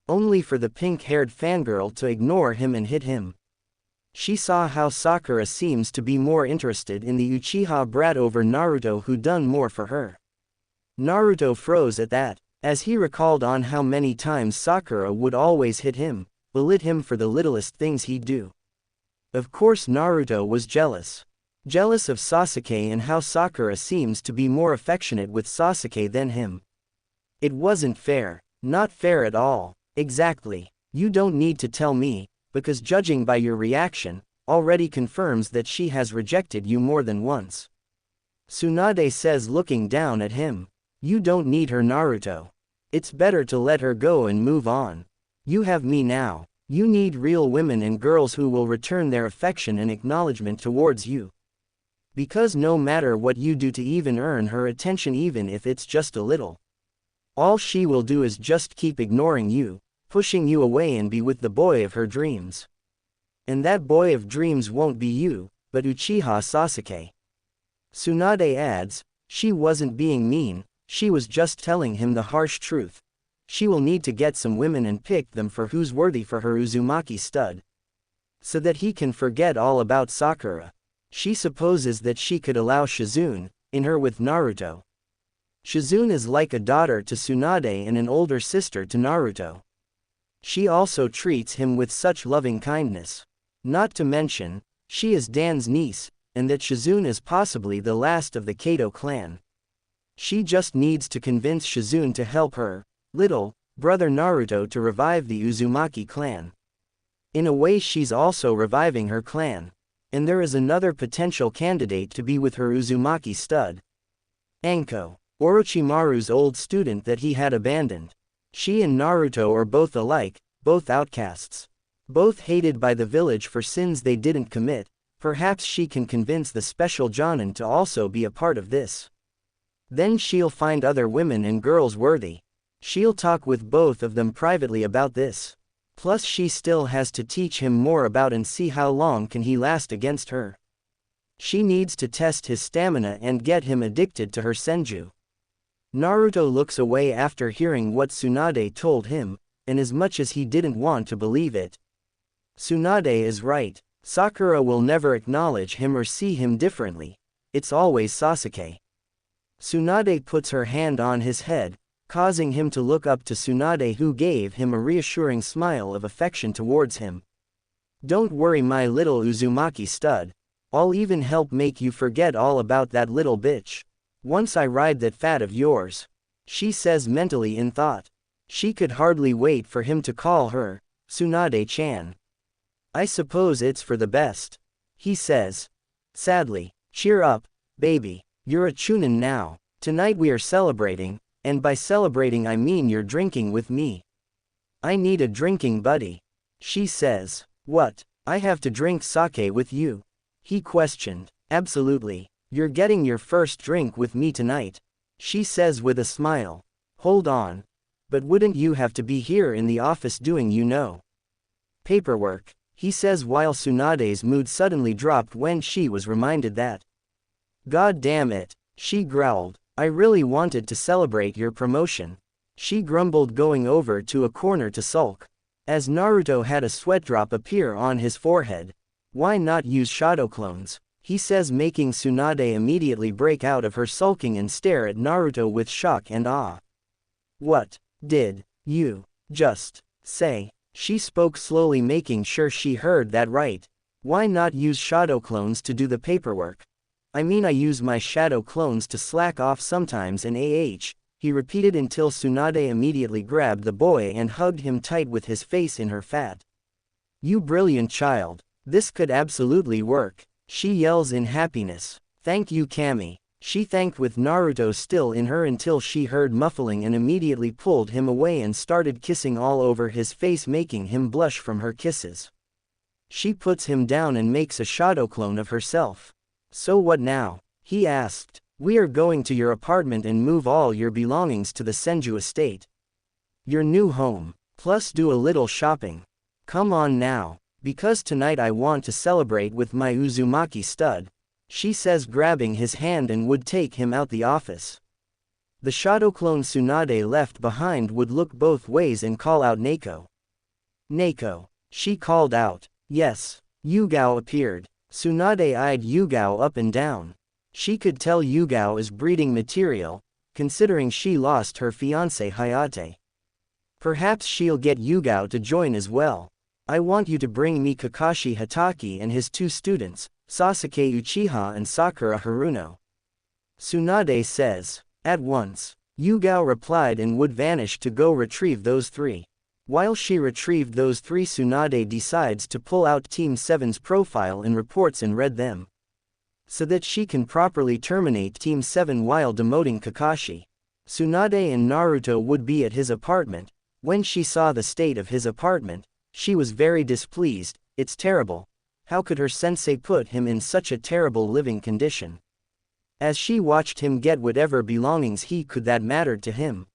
Only for the pink-haired fangirl to ignore him and hit him. She saw how Sakura seems to be more interested in the Uchiha brat over Naruto, who done more for her. Naruto froze at that, as he recalled on how many times Sakura would always hit him, belittle him for the littlest things he'd do. Of course Naruto was jealous. Jealous of Sasuke and how Sakura seems to be more affectionate with Sasuke than him. It wasn't fair. Not fair at all. Exactly. You don't need to tell me, because judging by your reaction, already confirms that she has rejected you more than once. Tsunade says, looking down at him. You don't need her, Naruto. It's better to let her go and move on. You have me now. You need real women and girls who will return their affection and acknowledgement towards you. Because no matter what you do to even earn her attention, even if it's just a little, all she will do is just keep ignoring you, pushing you away and be with the boy of her dreams. And that boy of dreams won't be you, but Uchiha Sasuke. Tsunade adds, she wasn't being mean, she was just telling him the harsh truth. She will need to get some women and pick them for who's worthy for her Uzumaki stud, so that he can forget all about Sakura. She supposes that she could allow Shizune in her with Naruto. Shizune is like a daughter to Tsunade and an older sister to Naruto. She also treats him with such loving kindness. Not to mention, she is Dan's niece, and that Shizune is possibly the last of the Kato clan. She just needs to convince Shizune to help her little brother Naruto to revive the Uzumaki clan. In a way, she's also reviving her clan. And there is another potential candidate to be with her Uzumaki stud. Anko, Orochimaru's old student that he had abandoned. She and Naruto are both alike, both outcasts. Both hated by the village for sins they didn't commit. Perhaps she can convince the special Jonin to also be a part of this. Then she'll find other women and girls worthy. She'll talk with both of them privately about this. Plus she still has to teach him more about and see how long can he last against her. She needs to test his stamina and get him addicted to her Senju. Naruto looks away after hearing what Tsunade told him, and as much as he didn't want to believe it. Tsunade is right. Sakura will never acknowledge him or see him differently. It's always Sasuke. Tsunade puts her hand on his head, causing him to look up to Tsunade, who gave him a reassuring smile of affection towards him. Don't worry, my little Uzumaki stud. I'll even help make you forget all about that little bitch. Once I ride that fat of yours. She says mentally in thought. She could hardly wait for him to call her Tsunade-chan. I suppose it's for the best. He says. Sadly. Cheer up, baby. You're a chunin now. Tonight we are celebrating. And by celebrating I mean you're drinking with me. I need a drinking buddy. She says. What? I have to drink sake with you? He questioned. Absolutely. You're getting your first drink with me tonight. She says with a smile. Hold on. But wouldn't you have to be here in the office doing paperwork? He says while Tsunade's mood suddenly dropped when she was reminded that. God damn it, she growled. I really wanted to celebrate your promotion. She grumbled, going over to a corner to sulk. As Naruto had a sweat drop appear on his forehead. Why not use shadow clones? He says, making Tsunade immediately break out of her sulking and stare at Naruto with shock and awe. What did you just say? She spoke slowly, making sure she heard that right. Why not use shadow clones to do the paperwork? I mean, I use my shadow clones to slack off sometimes and he repeated until Tsunade immediately grabbed the boy and hugged him tight with his face in her fat. You brilliant child. This could absolutely work. She yells in happiness. Thank you, Kami. She thanked with Naruto still in her until she heard muffling and immediately pulled him away and started kissing all over his face, making him blush from her kisses. She puts him down and makes a shadow clone of herself. So what now? He asked. We are going to your apartment and move all your belongings to the Senju estate. Your new home. Plus do a little shopping. Come on now. Because tonight I want to celebrate with my Uzumaki stud. She says, grabbing his hand, and would take him out the office. The shadow clone Tsunade left behind would look both ways and call out Neko. Neko. She called out. Yes. Yugao appeared. Tsunade eyed Yugao up and down. She could tell Yugao is breeding material, considering she lost her fiancé Hayate. Perhaps she'll get Yugao to join as well. I want you to bring me Kakashi Hatake and his 2 students, Sasuke Uchiha and Sakura Haruno. Tsunade says. At once. Yugao replied and would vanish to go retrieve those 3. While she retrieved those 3, Tsunade decides to pull out Team 7's profile and reports and read them, so that she can properly terminate Team 7 while demoting Kakashi. Tsunade and Naruto would be at his apartment. When she saw the state of his apartment, she was very displeased. It's terrible. How could her sensei put him in such a terrible living condition? As she watched him get whatever belongings he could that mattered to him.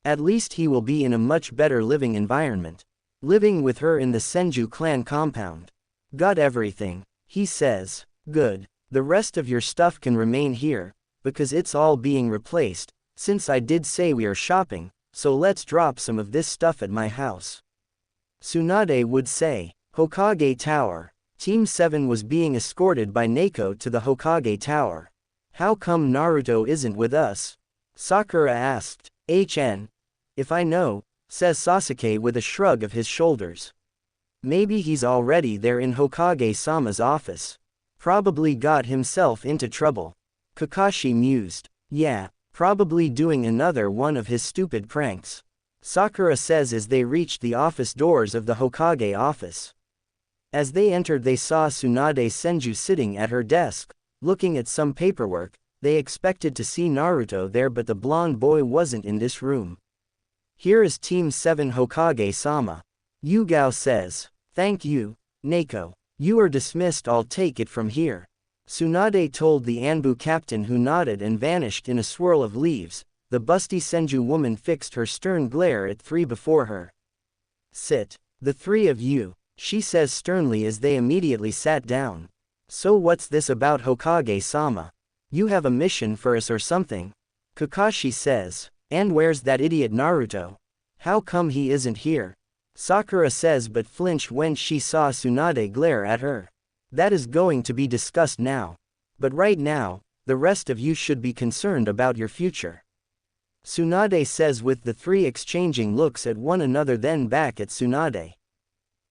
At least he will be in a much better living environment. Living with her in the Senju clan compound. Got everything, he says. Good. The rest of your stuff can remain here, because it's all being replaced, since I did say we are shopping, so let's drop some of this stuff at my house. Tsunade would say. Hokage Tower. Team 7 was being escorted by Neko to the Hokage Tower. How come Naruto isn't with us? Sakura asked. If I know, says Sasuke with a shrug of his shoulders. Maybe he's already there in Hokage-sama's office. Probably got himself into trouble. Kakashi mused. Yeah, probably doing another one of his stupid pranks. Sakura says as they reached the office doors of the Hokage office. As they entered, they saw Tsunade Senju sitting at her desk, looking at some paperwork. They expected to see Naruto there, but the blonde boy wasn't in this room. Here is Team 7 Hokage-sama. Yugao says. Thank you, Neko. You are dismissed, I'll take it from here. Tsunade told the Anbu captain, who nodded and vanished in a swirl of leaves. The busty Senju woman fixed her stern glare at 3 before her. Sit. The 3 of you, she says sternly as they immediately sat down. So what's this about, Hokage-sama? You have a mission for us or something? Kakashi says. And where's that idiot Naruto? How come he isn't here? Sakura says, but flinched when she saw Tsunade glare at her. That is going to be discussed now. But right now, the rest of you should be concerned about your future. Tsunade says, with the 3 exchanging looks at one another, then back at Tsunade.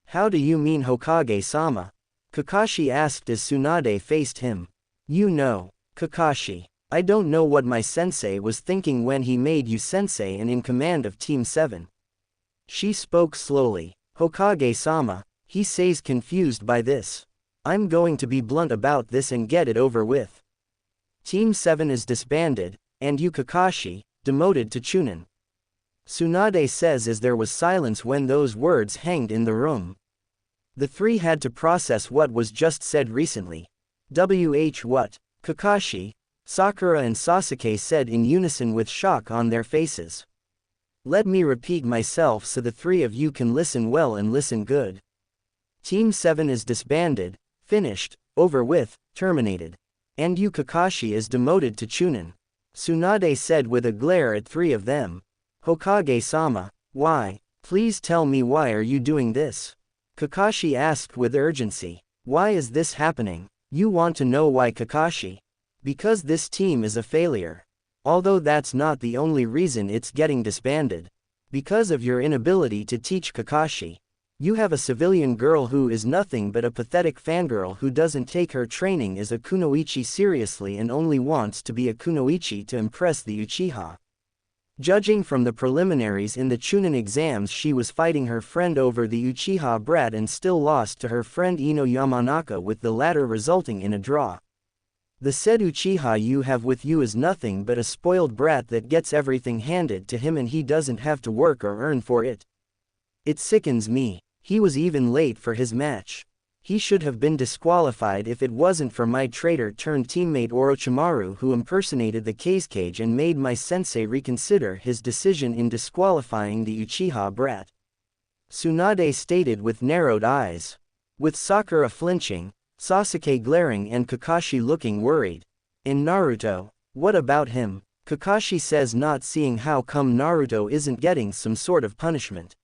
How do you mean, Hokage-sama? Kakashi asked as Tsunade faced him. You know, Kakashi, I don't know what my sensei was thinking when he made you sensei and in command of Team 7. She spoke slowly. Hokage-sama, he says, confused by this. I'm going to be blunt about this and get it over with. Team 7 is disbanded, and you, Kakashi, demoted to Chunin. Tsunade says as there was silence when those words hanged in the room. The 3 had to process what was just said recently. What? Kakashi, Sakura and Sasuke said in unison with shock on their faces. Let me repeat myself so the 3 of you can listen well and listen good. Team 7 is disbanded, finished, over with, terminated. And you, Kakashi, is demoted to Chunin. Tsunade said with a glare at 3 of them. Hokage-sama, why? Please tell me, why are you doing this? Kakashi asked with urgency. Why is this happening? You want to know why, Kakashi? Because this team is a failure. Although that's not the only reason it's getting disbanded. Because of your inability to teach, Kakashi. You have a civilian girl who is nothing but a pathetic fangirl who doesn't take her training as a kunoichi seriously and only wants to be a kunoichi to impress the Uchiha. Judging from the preliminaries in the Chunin exams, she was fighting her friend over the Uchiha brat and still lost to her friend Ino Yamanaka, with the latter resulting in a draw. The said Uchiha you have with you is nothing but a spoiled brat that gets everything handed to him and he doesn't have to work or earn for it. It sickens me. He was even late for his match. He should have been disqualified if it wasn't for my traitor-turned-teammate Orochimaru who impersonated the Kazekage and made my sensei reconsider his decision in disqualifying the Uchiha brat. Tsunade stated with narrowed eyes. With Sakura flinching, Sasuke glaring and Kakashi looking worried. In Naruto, what about him? Kakashi says not seeing how come Naruto isn't getting some sort of punishment.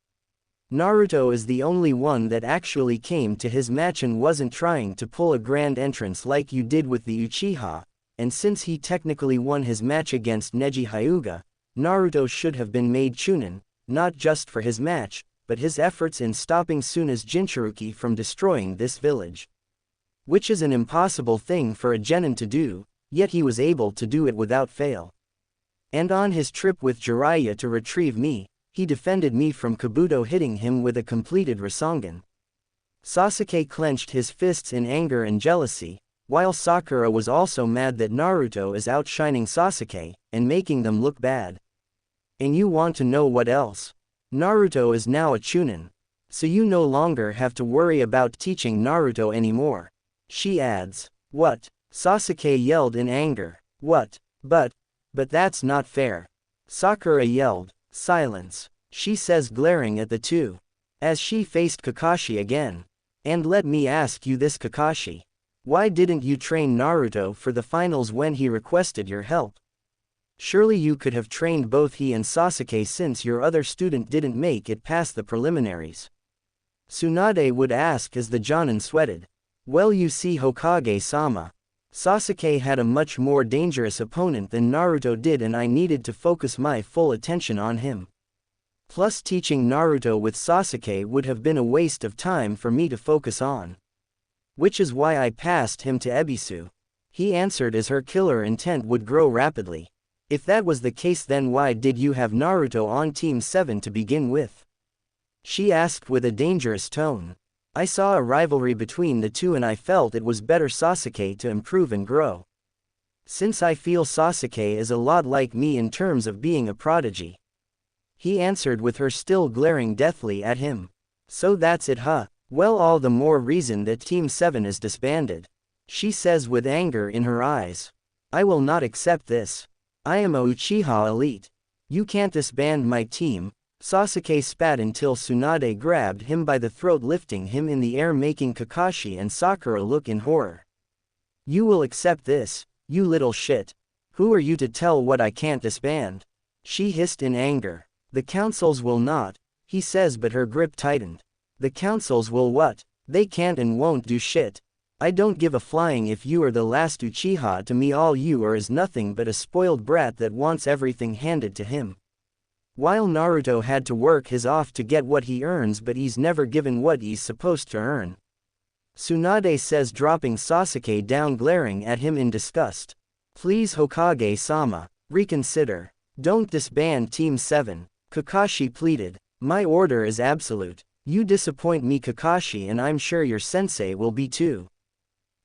Naruto is the only one that actually came to his match and wasn't trying to pull a grand entrance like you did with the Uchiha, and since he technically won his match against Neji Hyuga, Naruto should have been made Chunin, not just for his match, but his efforts in stopping Tsunade's Jinchuriki from destroying this village. Which is an impossible thing for a genin to do, yet he was able to do it without fail. And on his trip with Jiraiya to retrieve me, he defended me from Kabuto hitting him with a completed Rasengan. Sasuke clenched his fists in anger and jealousy, while Sakura was also mad that Naruto is outshining Sasuke, and making them look bad. And you want to know what else? Naruto is now a Chunin. So you no longer have to worry about teaching Naruto anymore. She adds. What? Sasuke yelled in anger. What? But that's not fair. Sakura yelled. Silence. She says glaring at the two. As she faced Kakashi again. And let me ask you this Kakashi. Why didn't you train Naruto for the finals when he requested your help? Surely you could have trained both he and Sasuke since your other student didn't make it past the preliminaries. Tsunade would ask as the Jonin sweated. Well you see Hokage-sama. Sasuke had a much more dangerous opponent than Naruto did and I needed to focus my full attention on him. Plus teaching Naruto with Sasuke would have been a waste of time for me to focus on. Which is why I passed him to Ebisu. He answered as her killer intent would grow rapidly. If that was the case then why did you have Naruto on Team 7 to begin with? She asked with a dangerous tone. I saw a rivalry between the two and I felt it was better Sasuke to improve and grow. Since I feel Sasuke is a lot like me in terms of being a prodigy. He answered with her still glaring deathly at him. So that's it huh? Well all the more reason that Team 7 is disbanded. She says with anger in her eyes. I will not accept this. I am a Uchiha elite. You can't disband my team. Sasuke spat until Tsunade grabbed him by the throat lifting him in the air making Kakashi and Sakura look in horror. You will accept this, you little shit. Who are you to tell what I can't disband? She hissed in anger. The councils will not, he says but her grip tightened. The councils will what? They can't and won't do shit. I don't give a flying if you are the last Uchiha to me all you are is nothing but a spoiled brat that wants everything handed to him. While Naruto had to work his off to get what he earns but he's never given what he's supposed to earn. Tsunade says dropping Sasuke down glaring at him in disgust. Please Hokage-sama, reconsider. Don't disband Team 7, Kakashi pleaded. My order is absolute. You disappoint me Kakashi and I'm sure your sensei will be too.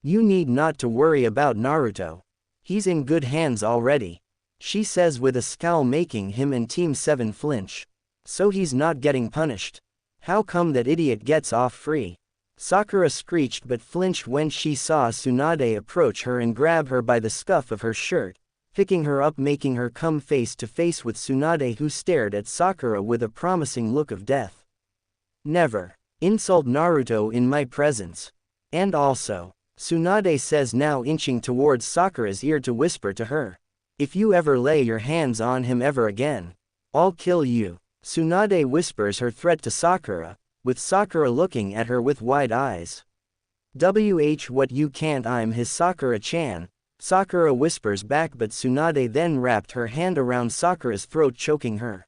You need not to worry about Naruto. He's in good hands already. She says with a scowl making him and Team 7 flinch. So he's not getting punished. How come that idiot gets off free? Sakura screeched but flinched when she saw Tsunade approach her and grab her by the scuff of her shirt, picking her up making her come face to face with Tsunade who stared at Sakura with a promising look of death. Never insult Naruto in my presence. And also, Tsunade says now inching towards Sakura's ear to whisper to her. If you ever lay your hands on him ever again, I'll kill you. Tsunade whispers her threat to Sakura, with Sakura looking at her with wide eyes. What you can't I'm his Sakura-chan, Sakura whispers back but Tsunade then wrapped her hand around Sakura's throat choking her.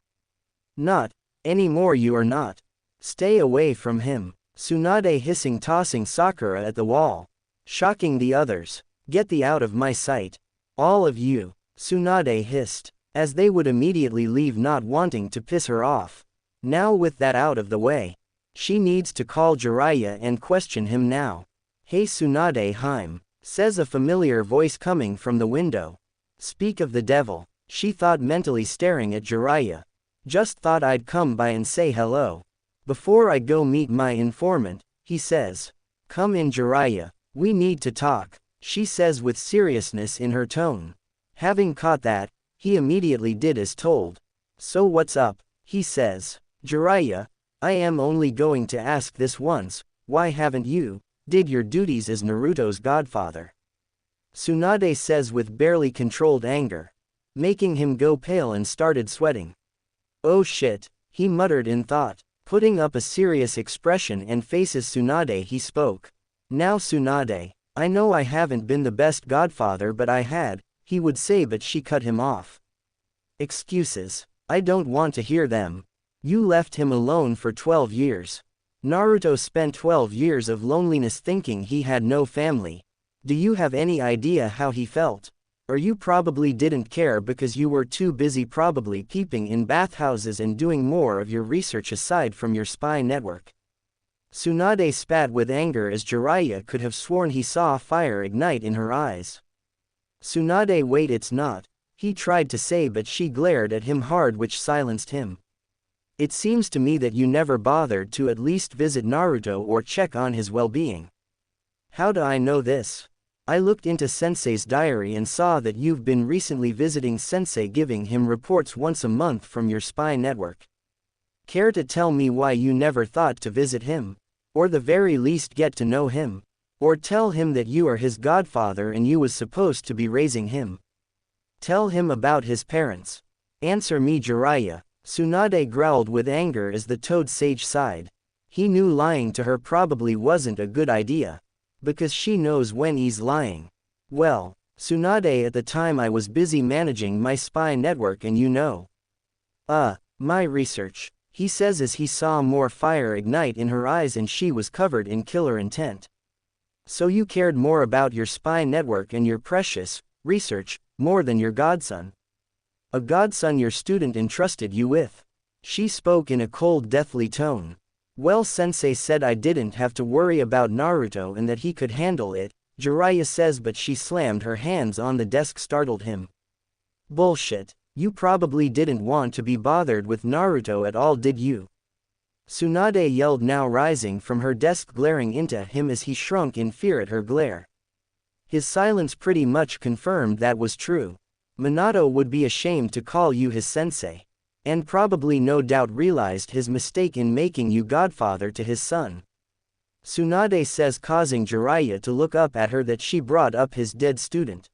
Not anymore you are not. Stay away from him. Tsunade hissing tossing Sakura at the wall. Shocking the others. Get thee out of my sight. All of you. Tsunade hissed, as they would immediately leave not wanting to piss her off. Now with that out of the way, she needs to call Jiraiya and question him now. Hey Tsunade Haim, says a familiar voice coming from the window. Speak of the devil, she thought mentally staring at Jiraiya. Just thought I'd come by and say hello. Before I go meet my informant, he says. Come in Jiraiya, we need to talk, she says with seriousness in her tone. Having caught that, he immediately did as told. So what's up, he says. Jiraiya, I am only going to ask this once, why haven't you did your duties as Naruto's godfather? Tsunade says with barely controlled anger, making him go pale and started sweating. Oh shit, he muttered in thought. Putting up a serious expression and faces Tsunade he spoke. Now Tsunade, I know I haven't been the best godfather but I had, he would say but she cut him off. Excuses. I don't want to hear them. You left him alone for 12 years. Naruto spent 12 years of loneliness thinking he had no family. Do you have any idea how he felt? Or you probably didn't care because you were too busy probably peeping in bathhouses and doing more of your research aside from your spy network. Tsunade spat with anger as Jiraiya could have sworn he saw fire ignite in her eyes. Tsunade, wait, it's not, he tried to say but she glared at him hard which silenced him. It seems to me that you never bothered to at least visit Naruto or check on his well-being. How do I know this? I looked into Sensei's diary and saw that you've been recently visiting Sensei, giving him reports once a month from your spy network. Care to tell me why you never thought to visit him? Or the very least get to know him? Or tell him that you are his godfather and you was supposed to be raising him? Tell him about his parents. Answer me, Jiraiya. Tsunade growled with anger as the Toad Sage sighed. He knew lying to her probably wasn't a good idea. Because she knows when he's lying. Well, Tsunade, at the time I was busy managing my spy network and you know. My research, he says as he saw more fire ignite in her eyes and she was covered in killer intent. So you cared more about your spy network and your precious research, more than your godson. A godson your student entrusted you with. She spoke in a cold, deathly tone. Well, Sensei said I didn't have to worry about Naruto and that he could handle it, Jiraiya says, but she slammed her hands on the desk, startled him. Bullshit. You probably didn't want to be bothered with Naruto at all, did you? Tsunade yelled, now rising from her desk, glaring into him as he shrunk in fear at her glare. His silence pretty much confirmed that was true. Minato would be ashamed to call you his sensei. And probably no doubt realized his mistake in making you godfather to his son. Tsunade says, causing Jiraiya to look up at her, that she brought up his dead student.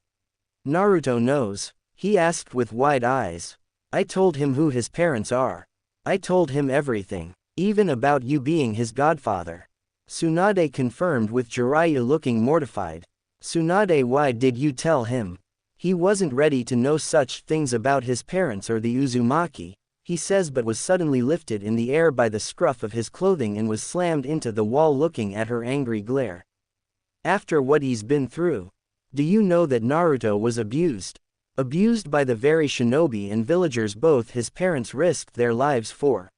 Naruto knows, he asked with wide eyes. I told him who his parents are. I told him everything, even about you being his godfather. Tsunade confirmed with Jiraiya looking mortified. Tsunade, why did you tell him? He wasn't ready to know such things about his parents or the Uzumaki, he says, but was suddenly lifted in the air by the scruff of his clothing and was slammed into the wall, looking at her angry glare. After what he's been through. Do you know that Naruto was abused? Abused by the very shinobi and villagers both his parents risked their lives for.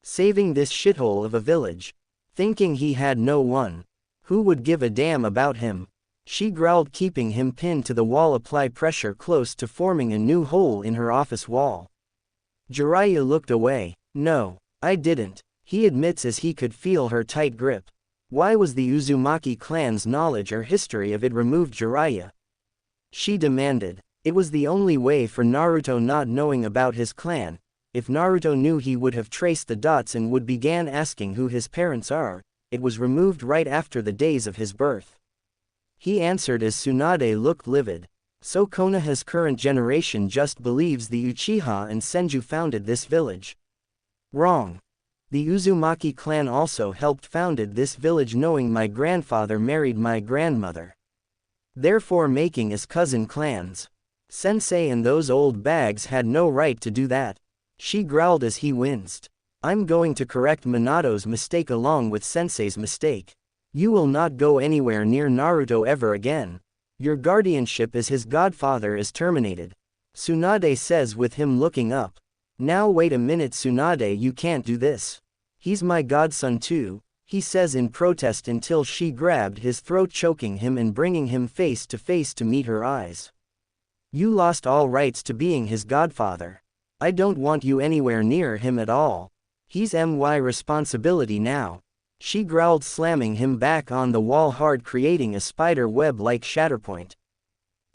Saving this shithole of a village. Thinking he had no one who would give a damn about him. She growled, keeping him pinned to the wall, apply pressure close to forming a new hole in her office wall. Jiraiya looked away. No, I didn't, he admits as he could feel her tight grip. Why was the Uzumaki clan's knowledge or history of it removed, Jiraiya? She demanded. It was the only way for Naruto not knowing about his clan. If Naruto knew, he would have traced the dots and would began asking who his parents are. It was removed right after the days of his birth. He answered as Tsunade looked livid. So Konoha's current generation just believes the Uchiha and Senju founded this village. Wrong. The Uzumaki clan also helped founded this village, knowing my grandfather married my grandmother. Therefore making us cousin clans. Sensei and those old bags had no right to do that. She growled as he winced. I'm going to correct Minato's mistake along with Sensei's mistake. You will not go anywhere near Naruto ever again. Your guardianship as his godfather is terminated. Tsunade says with him looking up. Now wait a minute, Tsunade, you can't do this. He's my godson too, he says in protest until she grabbed his throat, choking him and bringing him face to meet her eyes. You lost all rights to being his godfather. I don't want you anywhere near him at all. He's my responsibility now. She growled, slamming him back on the wall hard, creating a spider web-like shatterpoint.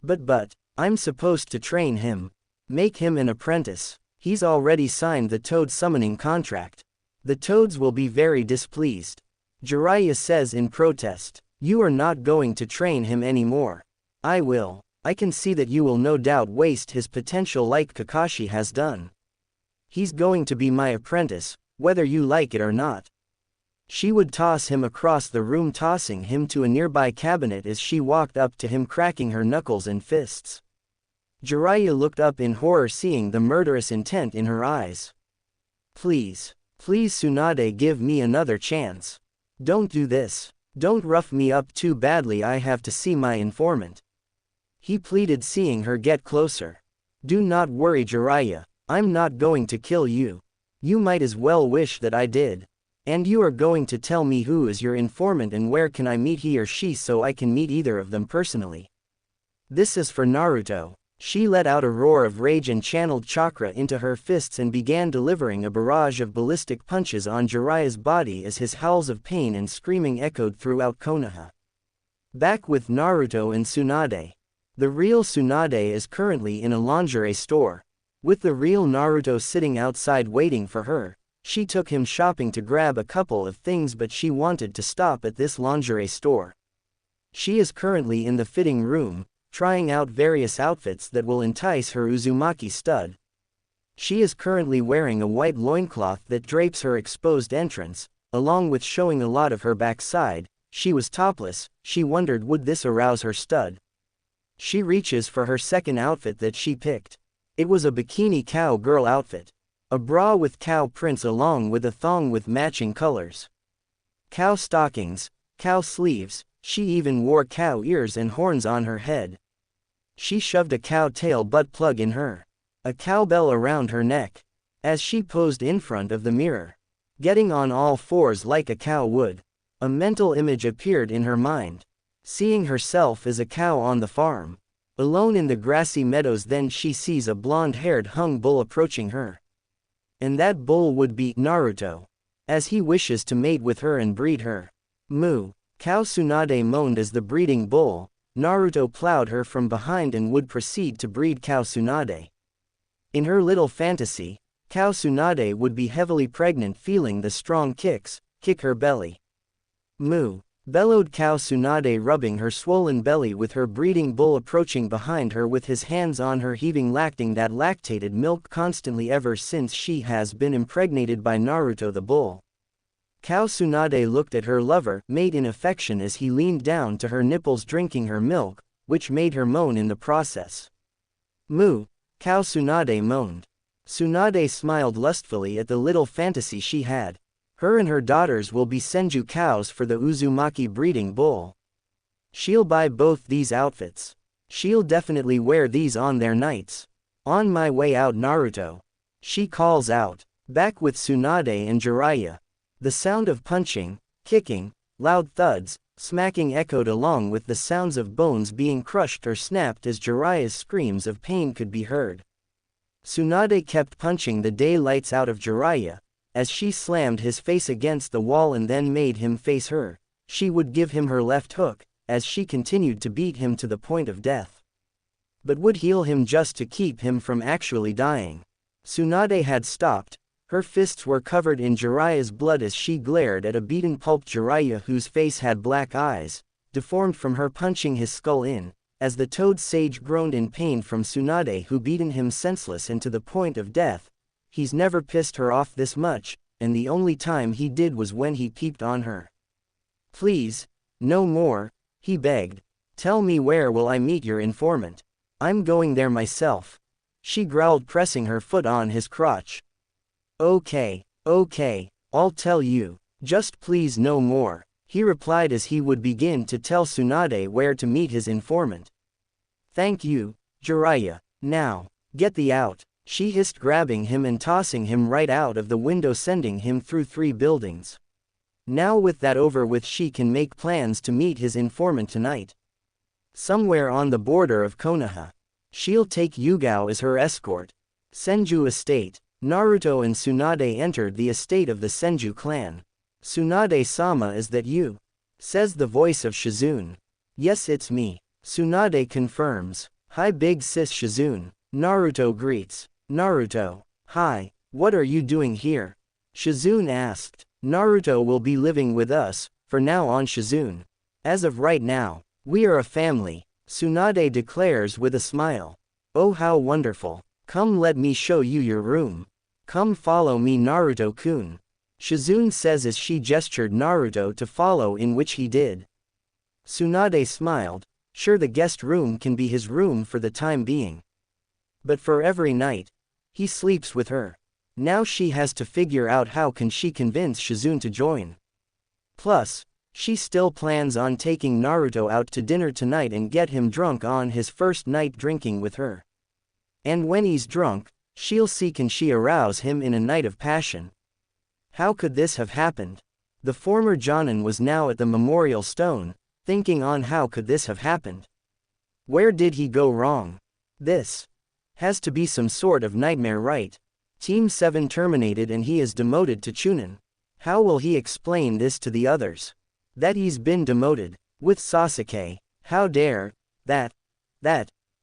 But, I'm supposed to train him. Make him an apprentice. He's already signed the Toad summoning contract. The Toads will be very displeased. Jiraiya says in protest. You are not going to train him anymore. I will. I can see that you will no doubt waste his potential like Kakashi has done. He's going to be my apprentice, whether you like it or not. She would toss him across the room, tossing him to a nearby cabinet as she walked up to him, cracking her knuckles and fists. Jiraiya looked up in horror, seeing the murderous intent in her eyes. Please, please Tsunade, give me another chance. Don't do this. Don't rough me up too badly. I have to see my informant. He pleaded, seeing her get closer. Do not worry, Jiraiya. I'm not going to kill you. You might as well wish that I did. And you are going to tell me who is your informant and where can I meet he or she so I can meet either of them personally. This is for Naruto. She let out a roar of rage and channeled chakra into her fists and began delivering a barrage of ballistic punches on Jiraiya's body as his howls of pain and screaming echoed throughout Konoha. Back with Naruto and Tsunade. The real Tsunade is currently in a lingerie store. With the real Naruto sitting outside waiting for her. She took him shopping to grab a couple of things, but she wanted to stop at this lingerie store. She is currently in the fitting room, trying out various outfits that will entice her Uzumaki stud. She is currently wearing a white loincloth that drapes her exposed entrance, along with showing a lot of her backside. She was topless. She wondered, would this arouse her stud? She reaches for her second outfit that she picked. It was a bikini cowgirl outfit. A bra with cow prints along with a thong with matching colors. Cow stockings, cow sleeves, she even wore cow ears and horns on her head. She shoved a cow tail butt plug in her. A cowbell around her neck. As she posed in front of the mirror. Getting on all fours like a cow would. A mental image appeared in her mind. Seeing herself as a cow on the farm. Alone in the grassy meadows, then she sees a blonde-haired hung bull approaching her. And that bull would be Naruto. As he wishes to mate with her and breed her. Moo. Cow Tsunade moaned as the breeding bull, Naruto, plowed her from behind and would proceed to breed Cow Tsunade. In her little fantasy, Cow Tsunade would be heavily pregnant, feeling the strong kicks, kick her belly. Moo. Bellowed Cow Tsunade, rubbing her swollen belly with her breeding bull approaching behind her with his hands on her, heaving, lacting that lactated milk constantly ever since she has been impregnated by Naruto the bull. Cow Tsunade looked at her lover, mate in affection, as he leaned down to her nipples drinking her milk, which made her moan in the process. Moo. Cow Tsunade moaned. Tsunade smiled lustfully at the little fantasy she had. Her and her daughters will be Senju cows for the Uzumaki breeding bull. She'll buy both these outfits. She'll definitely wear these on their nights. On my way out, Naruto. She calls out. Back with Tsunade and Jiraiya. The sound of punching, kicking, loud thuds, smacking echoed along with the sounds of bones being crushed or snapped as Jiraiya's screams of pain could be heard. Tsunade kept punching the daylights out of Jiraiya. As she slammed his face against the wall and then made him face her, she would give him her left hook, as she continued to beat him to the point of death. But would heal him just to keep him from actually dying. Tsunade had stopped. Her fists were covered in Jiraiya's blood as she glared at a beaten pulp Jiraiya whose face had black eyes, deformed from her punching his skull in, as the Toad Sage groaned in pain from Tsunade, who beaten him senseless and to the point of death. He's never pissed her off this much, and the only time he did was when he peeped on her. Please, no more, he begged. Tell me, where will I meet your informant? I'm going there myself. She growled, pressing her foot on his crotch. Okay, I'll tell you. Just please no more, he replied as he would begin to tell Tsunade where to meet his informant. Thank you, Jiraiya. Now, get thee out. She hissed, grabbing him and tossing him right out of the window, sending him through 3 buildings. Now with that over with, she can make plans to meet his informant tonight. Somewhere on the border of Konoha. She'll take Yugao as her escort. Senju estate. Naruto and Tsunade entered the estate of the Senju clan. "Tsunade-sama, is that you?" says the voice of Shizune. "Yes, it's me." Tsunade confirms. "Hi big sis Shizune." Naruto greets. "Naruto. Hi, what are you doing here?" Shizune asked. "Naruto will be living with us, for now on Shizune. As of right now, we are a family," Tsunade declares with a smile. "Oh how wonderful. Come let me show you your room. Come follow me Naruto-kun," Shizune says as she gestured Naruto to follow, in which he did. Tsunade smiled. Sure, the guest room can be his room for the time being. But for every night, he sleeps with her. Now she has to figure out how can she convince Shizune to join. Plus, she still plans on taking Naruto out to dinner tonight and get him drunk on his first night drinking with her. And when he's drunk, she'll see can she arouse him in a night of passion. How could this have happened? The former Jonin was now at the memorial stone, thinking on how could this have happened? Where did he go wrong? This has to be some sort of nightmare, right? Team 7 terminated and he is demoted to Chunin. How will he explain this to the others? That he's been demoted. With Sasuke. How dare that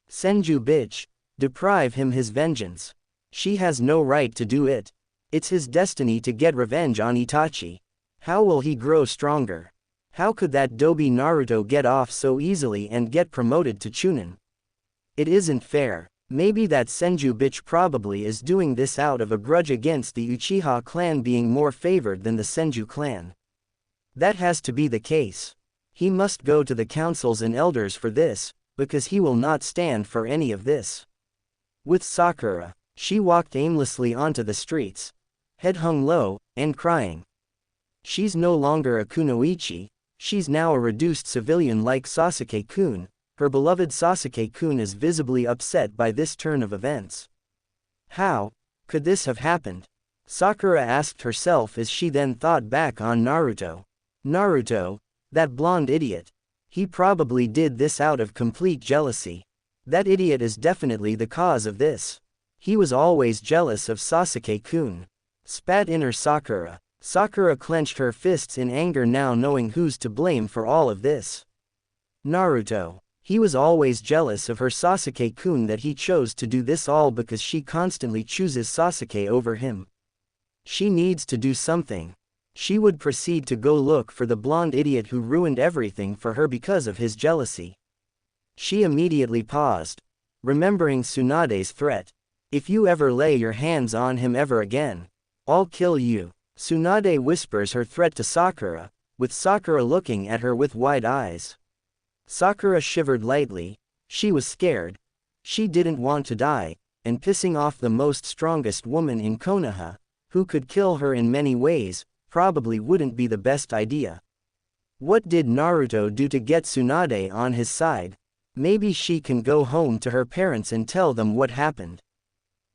Senju bitch deprive him his vengeance? She has no right to do it. It's his destiny to get revenge on Itachi. How will he grow stronger? How could that Dobi Naruto get off so easily and get promoted to Chunin? It isn't fair. Maybe that Senju bitch probably is doing this out of a grudge against the Uchiha clan being more favored than the Senju clan. That has to be the case. He must go to the councils and elders for this, because he will not stand for any of this. With Sakura, she walked aimlessly onto the streets, head hung low, and crying. She's no longer a kunoichi, she's now a reduced civilian like Sasuke-kun. Her beloved Sasuke-kun is visibly upset by this turn of events. How could this have happened? Sakura asked herself as she then thought back on Naruto. Naruto, that blonde idiot. He probably did this out of complete jealousy. That idiot is definitely the cause of this. He was always jealous of Sasuke-kun. Spat inner Sakura. Sakura clenched her fists in anger now knowing who's to blame for all of this. Naruto. He was always jealous of her Sasuke-kun, that he chose to do this all because she constantly chooses Sasuke over him. She needs to do something. She would proceed to go look for the blonde idiot who ruined everything for her because of his jealousy. She immediately paused, remembering Tsunade's threat. "If you ever lay your hands on him ever again, I'll kill you." Tsunade whispers her threat to Sakura, with Sakura looking at her with wide eyes. Sakura shivered lightly. She was scared. She didn't want to die, and pissing off the most strongest woman in Konoha, who could kill her in many ways, probably wouldn't be the best idea. What did Naruto do to get Tsunade on his side? Maybe she can go home to her parents and tell them what happened.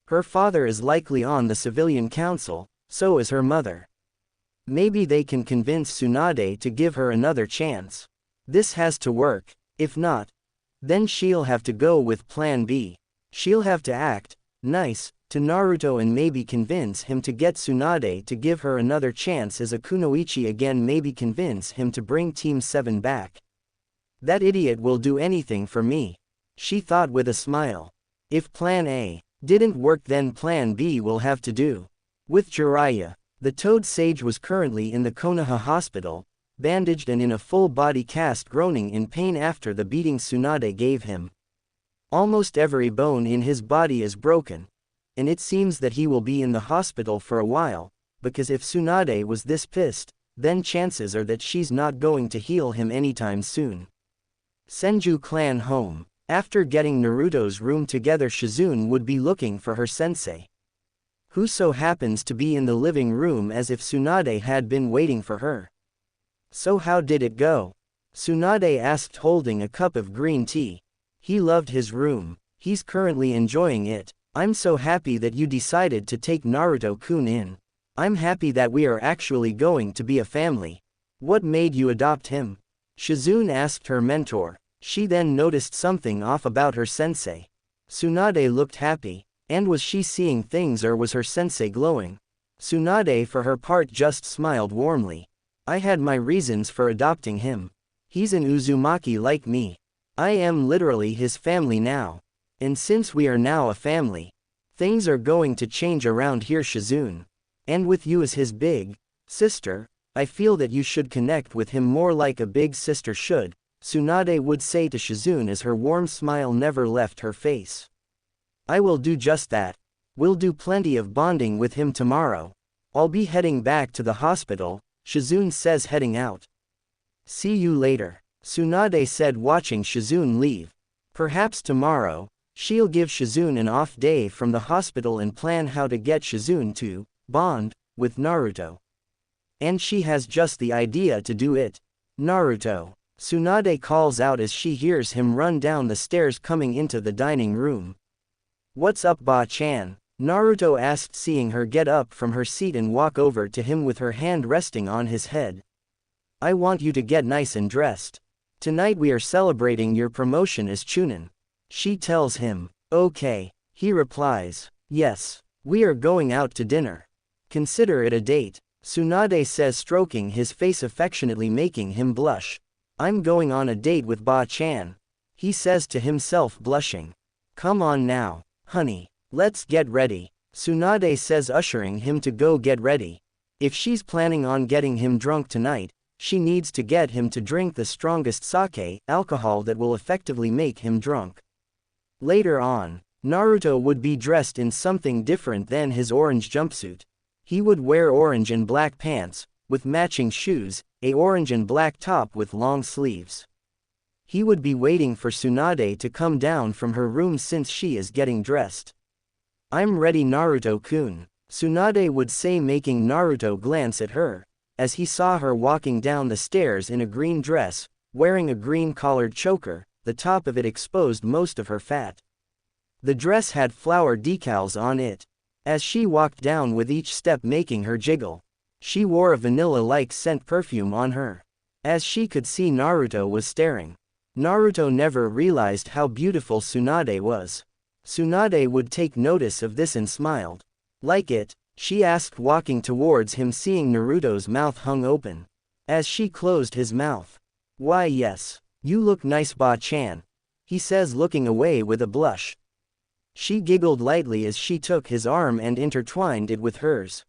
Her father is likely on the civilian council, so is her mother. Maybe they can convince Tsunade to give her another chance. This has to work. If not, then she'll have to go with Plan B. She'll have to act nice to Naruto and maybe convince him to get Tsunade to give her another chance as a kunoichi again, maybe convince him to bring Team 7 back. That idiot will do anything for me, she thought with a smile. If Plan A didn't work, then Plan B will have to do. With Jiraiya, the Toad Sage was currently in the Konoha hospital, bandaged and in a full-body cast, groaning in pain after the beating Tsunade gave him. Almost every bone in his body is broken, and it seems that he will be in the hospital for a while, because if Tsunade was this pissed, then chances are that she's not going to heal him anytime soon. Senju clan home. After getting Naruto's room together, Shizune would be looking for her sensei, who so happens to be in the living room, as if Tsunade had been waiting for her. "So how did it go?" Tsunade asked, holding a cup of green tea. "He loved his room. He's currently enjoying it. I'm so happy that you decided to take Naruto-kun in. I'm happy that we are actually going to be a family. What made you adopt him? Shizune asked her mentor. She then noticed something off about her sensei. Tsunade looked happy. And was she seeing things or was her sensei glowing? Tsunade for her part just smiled warmly. I had my reasons for adopting him. He's an Uzumaki like me. I am literally his family now. And since we are now a family, things are going to change around here, Shizune. And with you as his big sister, I feel that you should connect with him more like a big sister should, Tsunade would say to Shizune as her warm smile never left her face. I will do just that. We'll do plenty of bonding with him tomorrow. I'll be heading back to the hospital, Shizune says, heading out. See you later, Tsunade said, watching Shizune leave. Perhaps tomorrow, she'll give Shizune an off day from the hospital and plan how to get Shizune to bond with Naruto. And she has just the idea to do it. Naruto, Tsunade calls out as she hears him run down the stairs coming into the dining room. What's up, Ba-chan? Naruto asked, seeing her get up from her seat and walk over to him with her hand resting on his head. I want you to get nice and dressed. Tonight we are celebrating your promotion as Chunin. She tells him. Okay, he replies. Yes, we are going out to dinner. Consider it a date, Tsunade says, stroking his face affectionately, making him blush. I'm going on a date with Ba-chan, he says to himself, blushing. Come on now, honey, let's get ready, Tsunade says, ushering him to go get ready. If she's planning on getting him drunk tonight, she needs to get him to drink the strongest sake, alcohol that will effectively make him drunk. Later on, Naruto would be dressed in something different than his orange jumpsuit. He would wear orange and black pants, with matching shoes, a orange and black top with long sleeves. He would be waiting for Tsunade to come down from her room since she is getting dressed. I'm ready, Naruto-kun, Tsunade would say, making Naruto glance at her, as he saw her walking down the stairs in a green dress, wearing a green collared choker, the top of it exposed most of her fat. The dress had flower decals on it. As she walked down with each step making her jiggle, she wore a vanilla-like scent perfume on her. As she could see, Naruto was staring. Naruto never realized how beautiful Tsunade was. Tsunade would take notice of this and smiled. Like it? She asked, walking towards him, seeing Naruto's mouth hung open. As she closed his mouth. Why yes, you look nice, Ba-chan, he says, looking away with a blush. She giggled lightly as she took his arm and intertwined it with hers.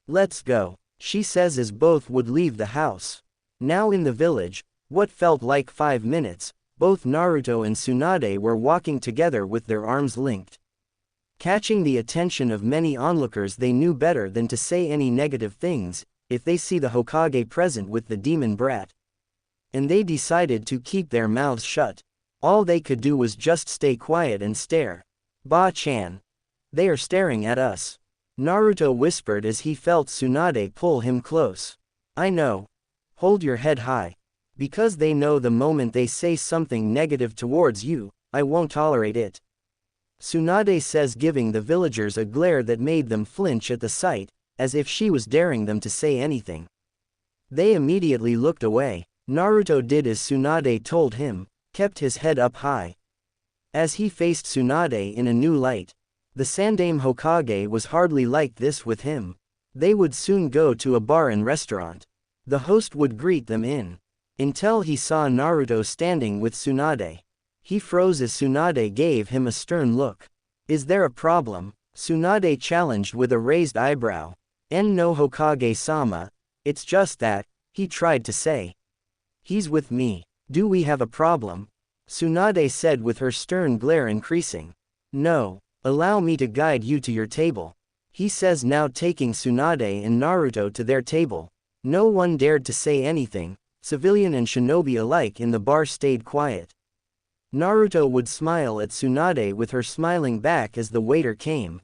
Let's go, she says as both would leave the house. Now in the village, what felt like 5 minutes, both Naruto and Tsunade were walking together with their arms linked. Catching the attention of many onlookers, they knew better than to say any negative things, if they see the Hokage present with the demon brat. And they decided to keep their mouths shut. All they could do was just stay quiet and stare. Ba-chan, they are staring at us, Naruto whispered as he felt Tsunade pull him close. I know. Hold your head high. Because they know the moment they say something negative towards you, I won't tolerate it, Tsunade says, giving the villagers a glare that made them flinch at the sight, as if she was daring them to say anything. They immediately looked away. Naruto did as Tsunade told him, kept his head up high. As he faced Tsunade in a new light, the Sandaime Hokage was hardly like this with him. They would soon go to a bar and restaurant. The host would greet them in. Until he saw Naruto standing with Tsunade. He froze as Tsunade gave him a stern look. Is there a problem? Tsunade challenged with a raised eyebrow. No, Hokage-sama, it's just that, he tried to say. He's with me. Do we have a problem? Tsunade said with her stern glare increasing. No, allow me to guide you to your table, he says, now taking Tsunade and Naruto to their table. No one dared to say anything. Civilian and shinobi alike in the bar stayed quiet. Naruto would smile at Tsunade with her smiling back as the waiter came.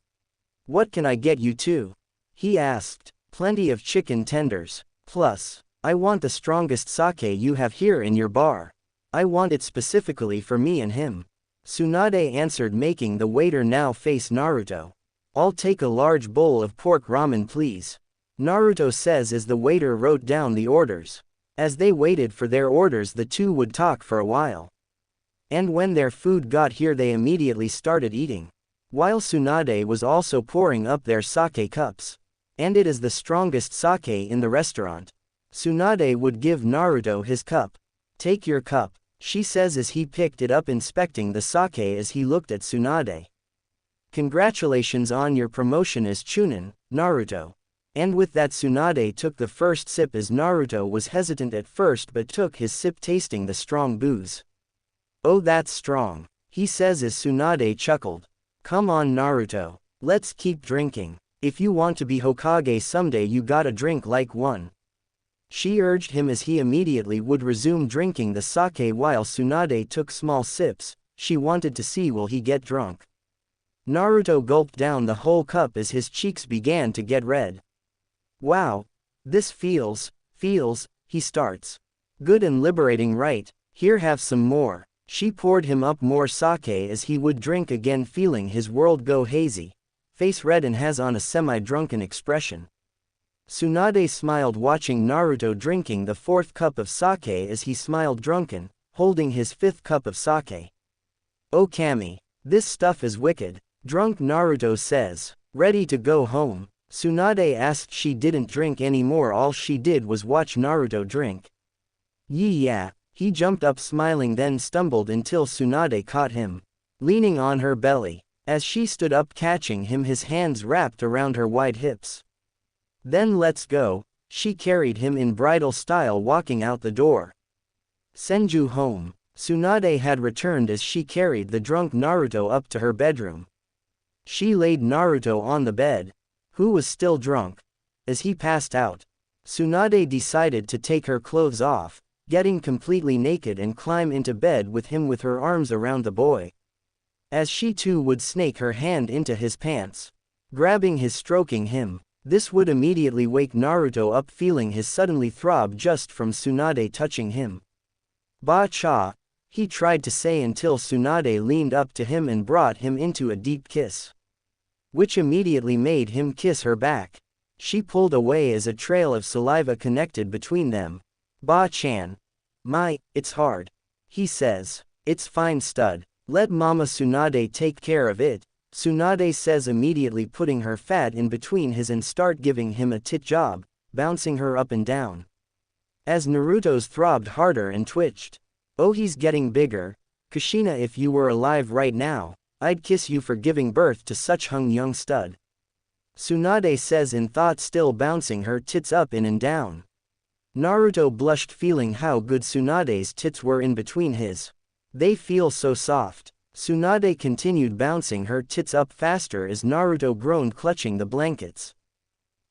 What can I get you to? He asked. Plenty of chicken tenders. Plus, I want the strongest sake you have here in your bar. I want it specifically for me and him, Tsunade answered, making the waiter now face Naruto. I'll take a large bowl of pork ramen, please. Naruto says as the waiter wrote down the orders. As they waited for their orders, the two would talk for a while. And when their food got here, they immediately started eating. While Tsunade was also pouring up their sake cups. And it is the strongest sake in the restaurant. Tsunade would give Naruto his cup. "Take your cup," she says as he picked it up, inspecting the sake as he looked at Tsunade. "Congratulations on your promotion as Chunin, Naruto." And with that, Tsunade took the first sip as Naruto was hesitant at first but took his sip, tasting the strong booze. "Oh, that's strong," he says as Tsunade chuckled. "Come on, Naruto. Let's keep drinking. If you want to be Hokage someday, you gotta drink like one." She urged him as he immediately would resume drinking the sake while Tsunade took small sips. She wanted to see will he get drunk. Naruto gulped down the whole cup as his cheeks began to get red. "Wow. This feels, he starts. "Good and liberating, right? Here, have some more." She poured him up more sake as he would drink again, feeling his world go hazy. Face red and has on a semi-drunken expression. Tsunade smiled watching Naruto drinking the fourth cup of sake as he smiled drunken, holding his fifth cup of sake. "Oh Kami, this stuff is wicked," drunk Naruto says. "Ready to go home?" Tsunade asked. She didn't drink anymore, all she did was watch Naruto drink. Yeah. He jumped up smiling, then stumbled until Tsunade caught him, leaning on her belly. As she stood up, catching him, his hands wrapped around her wide hips. "Then let's go." She carried him in bridal style, walking out the door. Senju home. Tsunade had returned as she carried the drunk Naruto up to her bedroom. She laid Naruto on the bed, who was still drunk. As he passed out, Tsunade decided to take her clothes off, getting completely naked, and climb into bed with him with her arms around the boy. As she too would snake her hand into his pants, grabbing his, stroking him. This would immediately wake Naruto up, feeling his suddenly throb just from Tsunade touching him. "Ba-cha," he tried to say until Tsunade leaned up to him and brought him into a deep kiss, which immediately made him kiss her back. She pulled away as a trail of saliva connected between them. "Ba-chan. It's hard," he says. "It's fine, stud. Let Mama Tsunade take care of it," Tsunade says, immediately putting her fat in between his and start giving him a tit job, bouncing her up and down. As Naruto's throbbed harder and twitched. "Oh, he's getting bigger. Kushina, if you were alive right now, I'd kiss you for giving birth to such hung young stud," Tsunade says in thought, still bouncing her tits up in and down. Naruto blushed, feeling how good Tsunade's tits were in between his. "They feel so soft." Tsunade continued bouncing her tits up faster as Naruto groaned, clutching the blankets.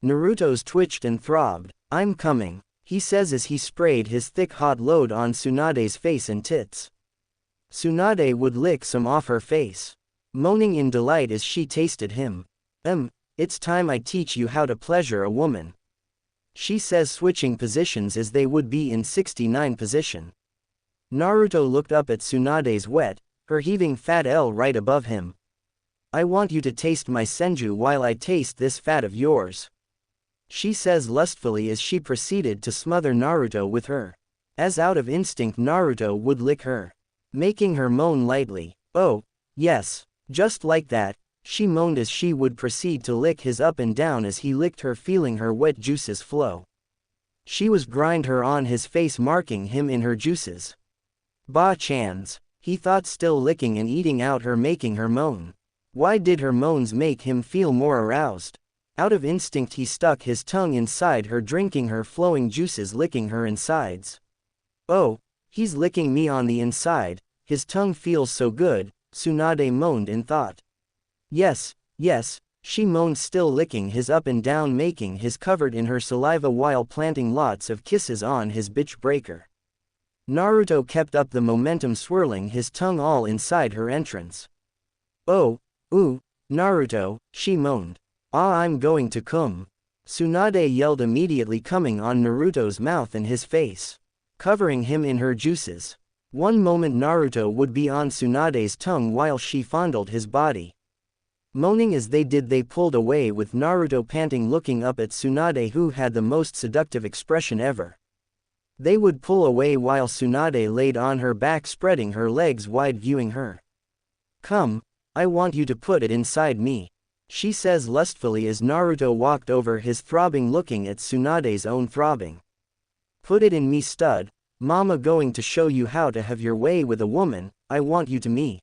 Naruto's twitched and throbbed. "I'm coming," he says as he sprayed his thick hot load on Tsunade's face and tits. Tsunade would lick some off her face, moaning in delight as she tasted him. It's time I teach you how to pleasure a woman," she says, switching positions as they would be in 69 position. Naruto looked up at Tsunade's wet, her heaving fat L right above him. "I want you to taste my Senju while I taste this fat of yours," she says lustfully as she proceeded to smother Naruto with her. As out of instinct, Naruto would lick her, making her moan lightly. "Oh, yes, just like that," she moaned as she would proceed to lick his up and down as he licked her, feeling her wet juices flow. She was grind her on his face, marking him in her juices. "Ba-chans," he thought, still licking and eating out her, making her moan. Why did her moans make him feel more aroused? Out of instinct he stuck his tongue inside her, drinking her flowing juices, licking her insides. "Oh, he's licking me on the inside, his tongue feels so good," Tsunade moaned in thought. Yes, she moaned, still licking his up and down, making his covered in her saliva while planting lots of kisses on his bitch breaker. Naruto kept up the momentum, swirling his tongue all inside her entrance. "Oh, ooh, Naruto," she moaned. "Ah, I'm going to cum," Tsunade yelled, immediately coming on Naruto's mouth and his face, covering him in her juices. One moment Naruto would be on Tsunade's tongue while she fondled his body. Moaning as they did, they pulled away, with Naruto panting, looking up at Tsunade, who had the most seductive expression ever. They would pull away while Tsunade laid on her back, spreading her legs wide, viewing her. "Come, I want you to put it inside me," she says lustfully as Naruto walked over his throbbing, looking at Tsunade's own throbbing. "Put it in me, stud. Mama going to show you how to have your way with a woman. I want you to me,"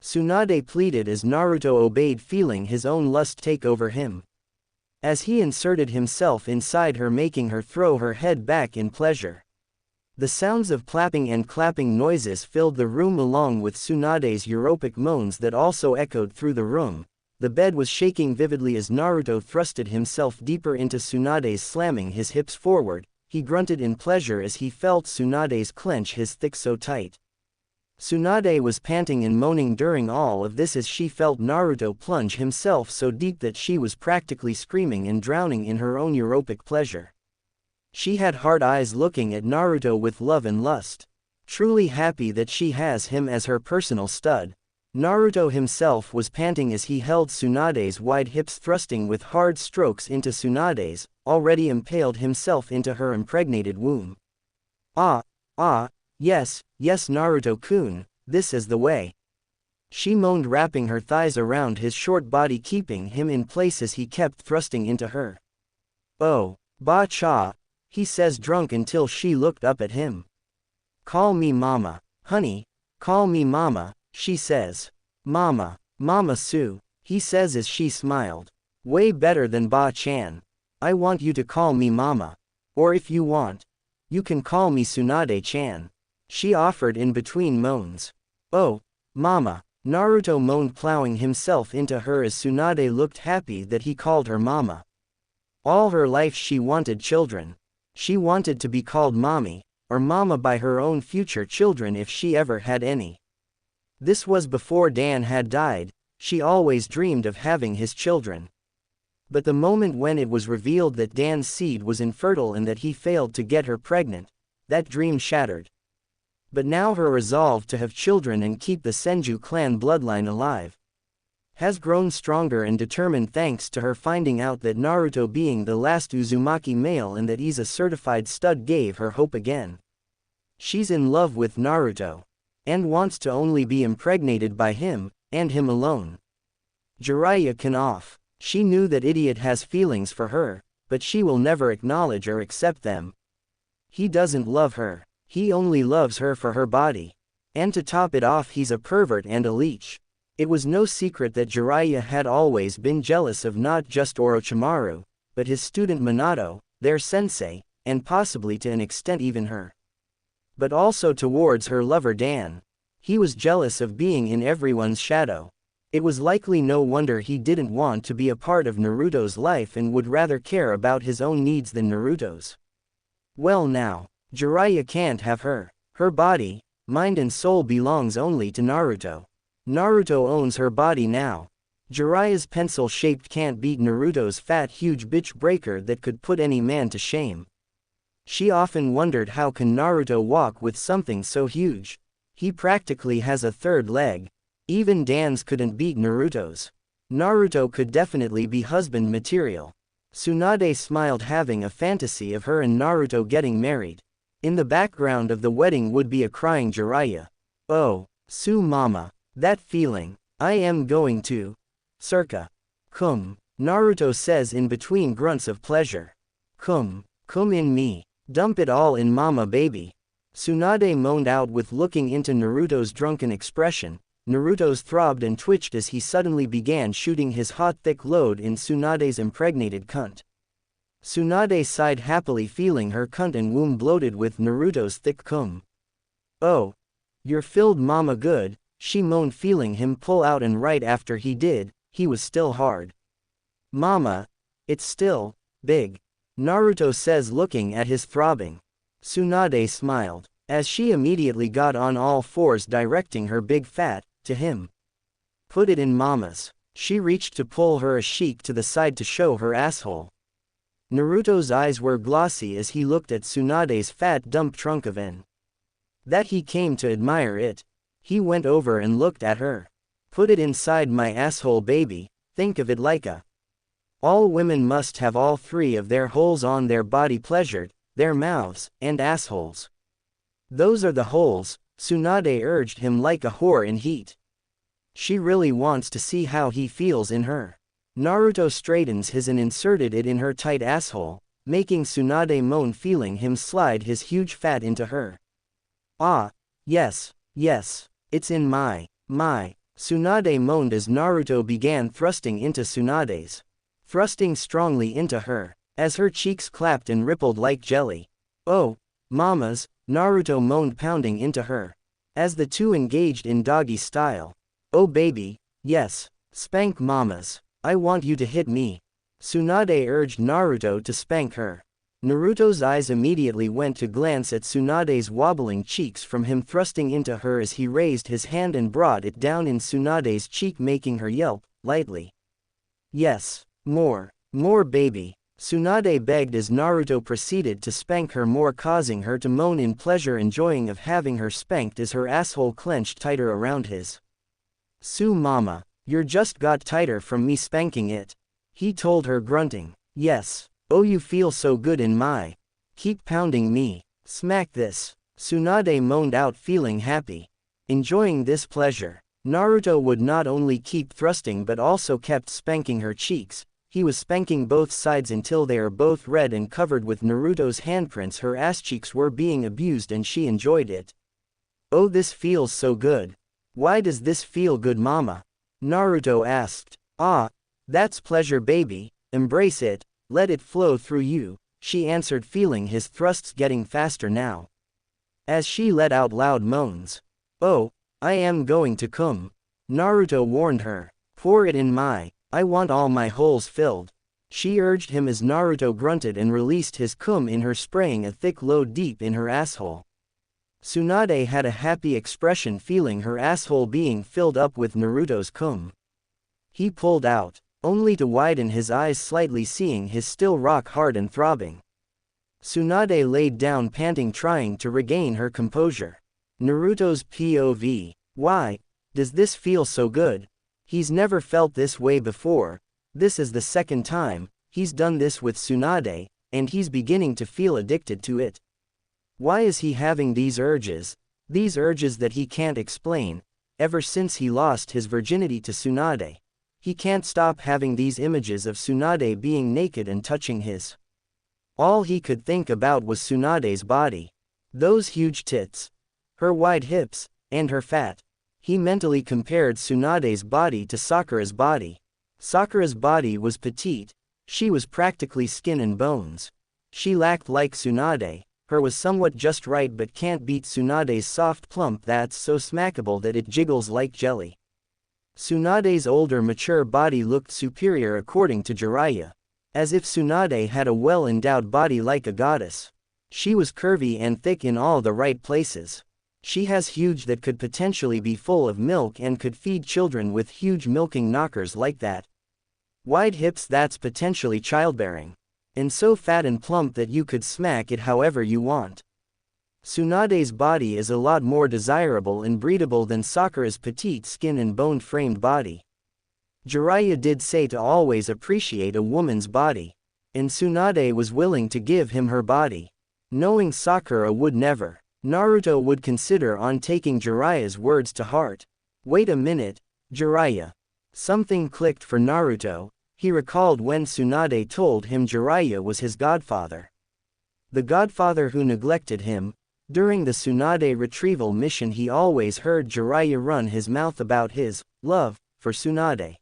Tsunade pleaded as Naruto obeyed, feeling his own lust take over him. As he inserted himself inside her, making her throw her head back in pleasure. The sounds of clapping and clapping noises filled the room, along with Tsunade's erotic moans that also echoed through the room. The bed was shaking vividly as Naruto thrusted himself deeper into Tsunade's, slamming his hips forward. He grunted in pleasure as he felt Tsunade's clench his thick so tight. Tsunade was panting and moaning during all of this as she felt Naruto plunge himself so deep that she was practically screaming and drowning in her own erotic pleasure. She had hard eyes, looking at Naruto with love and lust. Truly happy that she has him as her personal stud. Naruto himself was panting as he held Tsunade's wide hips, thrusting with hard strokes into Tsunade's, already impaled himself into her impregnated womb. Yes, Naruto-kun, this is the way," she moaned, wrapping her thighs around his short body, keeping him in place as he kept thrusting into her. "Oh, ba-cha," he says, drunk until she looked up at him. "Call me mama, honey, call me mama," she says. "Mama, Mama Sue," he says as she smiled. "Way better than Ba-chan. I want you to call me mama. Or if you want, you can call me Tsunade-chan," she offered in between moans. "Oh, mama," Naruto moaned, plowing himself into her as Tsunade looked happy that he called her mama. All her life she wanted children. She wanted to be called mommy, or mama, by her own future children if she ever had any. This was before Dan had died. She always dreamed of having his children. But the moment when it was revealed that Dan's seed was infertile and that he failed to get her pregnant, that dream shattered. But now her resolve to have children and keep the Senju clan bloodline alive has grown stronger and determined, thanks to her finding out that Naruto, being the last Uzumaki male and that he's a certified stud, gave her hope again. She's in love with Naruto, and wants to only be impregnated by him, and him alone. Jiraiya can off. She knew that idiot has feelings for her, but she will never acknowledge or accept them. He doesn't love her. He only loves her for her body. And to top it off, he's a pervert and a leech. It was no secret that Jiraiya had always been jealous of not just Orochimaru, but his student Minato, their sensei, and possibly to an extent even her. But also towards her lover Dan. He was jealous of being in everyone's shadow. It was likely no wonder he didn't want to be a part of Naruto's life and would rather care about his own needs than Naruto's. Well now, Jiraiya can't have her. Her body, mind and soul belongs only to Naruto. Naruto owns her body now. Jiraiya's pencil-shaped can't beat Naruto's fat huge bitch breaker that could put any man to shame. She often wondered, how can Naruto walk with something so huge? He practically has a third leg. Even Dan's couldn't beat Naruto's. Naruto could definitely be husband material. Tsunade smiled, having a fantasy of her and Naruto getting married. In the background of the wedding would be a crying Jiraiya. "Oh, Su mama, that feeling, I am going to. Circa. Cum," Naruto says in between grunts of pleasure. Cum in me. Dump it all in mama baby," Tsunade moaned out, with looking into Naruto's drunken expression. Naruto's throbbed and twitched as he suddenly began shooting his hot thick load in Tsunade's impregnated cunt. Tsunade sighed happily, feeling her cunt and womb bloated with Naruto's thick cum. "Oh, you're filled mama good," she moaned, feeling him pull out, and right after he did, he was still hard. "Mama, it's still big," Naruto says, looking at his throbbing. Tsunade smiled, as she immediately got on all fours, directing her big fat to him. "Put it in mama's." She reached to pull her a cheek to the side to show her asshole. Naruto's eyes were glossy as he looked at Tsunade's fat dump trunk of an. That he came to admire it. He went over and looked at her. Put it inside my asshole, baby. Think of it like a. All women must have all three of their holes on their body pleasured, their mouths, and assholes. Those are the holes, Tsunade urged him like a whore in heat. She really wants to see how he feels in her. Naruto straightens his and inserted it in her tight asshole, making Tsunade moan, feeling him slide his huge fat into her. Ah, yes, it's in my. Tsunade moaned as Naruto began thrusting into Tsunade's. Thrusting strongly into her, as her cheeks clapped and rippled like jelly. Oh, mamas, Naruto moaned, pounding into her. As the two engaged in doggy style. Oh baby, yes, spank mamas. I want you to hit me. Tsunade urged Naruto to spank her. Naruto's eyes immediately went to glance at Tsunade's wobbling cheeks from him thrusting into her as he raised his hand and brought it down in Tsunade's cheek, making her yelp, lightly. Yes, more baby. Tsunade begged as Naruto proceeded to spank her more, causing her to moan in pleasure, enjoying of having her spanked as her asshole clenched tighter around his. Su mama, you're just got tighter from me spanking it. He told her, grunting. Yes. Oh, you feel so good in my. Keep pounding me. Smack this. Tsunade moaned out, feeling happy. Enjoying this pleasure. Naruto would not only keep thrusting but also kept spanking her cheeks. He was spanking both sides until they are both red and covered with Naruto's handprints. Her ass cheeks were being abused and she enjoyed it. Oh, this feels so good. Why does this feel good, mama? Naruto asked. Ah, that's pleasure, baby. Embrace it. Let it flow through you, she answered, feeling his thrusts getting faster now. As she let out loud moans. Oh, I am going to come. Naruto warned her. Pour it in my. I want all my holes filled. She urged him as Naruto grunted and released his cum in her, spraying a thick load deep in her asshole. Tsunade had a happy expression, feeling her asshole being filled up with Naruto's cum. He pulled out, only to widen his eyes slightly, seeing his still rock hard and throbbing. Tsunade laid down, panting, trying to regain her composure. Naruto's POV. Why does this feel so good? He's never felt this way before. This is the second time he's done this with Tsunade, and he's beginning to feel addicted to it. Why is he having these urges that he can't explain? Ever since he lost his virginity to Tsunade, he can't stop having these images of Tsunade being naked and touching his. All he could think about was Tsunade's body. Those huge tits, her wide hips, and her fat. He mentally compared Tsunade's body to Sakura's body. Sakura's body was petite. She was practically skin and bones. She lacked like Tsunade. Her was somewhat just right, but can't beat Tsunade's soft plump that's so smackable that it jiggles like jelly. Tsunade's older, mature body looked superior according to Jiraiya. As if Tsunade had a well-endowed body like a goddess. She was curvy and thick in all the right places. She has huge that could potentially be full of milk and could feed children with huge milking knockers like that. Wide hips that's potentially childbearing. And so fat and plump that you could smack it however you want. Tsunade's body is a lot more desirable and breedable than Sakura's petite skin and bone-framed body. Jiraiya did say to always appreciate a woman's body. And Tsunade was willing to give him her body. Knowing Sakura would never. Naruto would consider on taking Jiraiya's words to heart. Wait a minute, Jiraiya. Something clicked for Naruto. He recalled when Tsunade told him Jiraiya was his godfather. The godfather who neglected him. During the Tsunade retrieval mission, he always heard Jiraiya run his mouth about his love for Tsunade.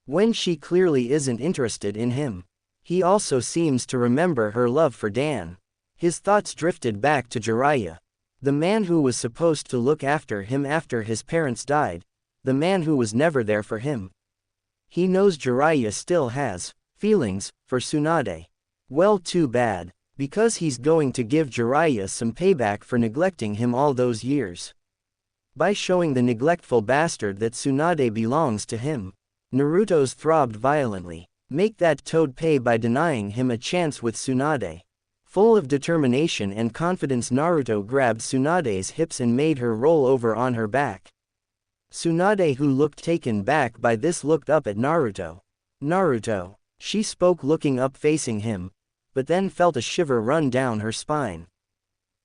When she clearly isn't interested in him. He also seems to remember her love for Dan. His thoughts drifted back to Jiraiya. The man who was supposed to look after him after his parents died. The man who was never there for him. He knows Jiraiya still has feelings for Tsunade. Well, too bad. Because he's going to give Jiraiya some payback for neglecting him all those years. By showing the neglectful bastard that Tsunade belongs to him. Naruto's throbbed violently. Make that toad pay by denying him a chance with Tsunade. Full of determination and confidence, Naruto grabbed Tsunade's hips and made her roll over on her back. Tsunade, who looked taken back by this, looked up at Naruto. Naruto, she spoke, looking up facing him, but then felt a shiver run down her spine.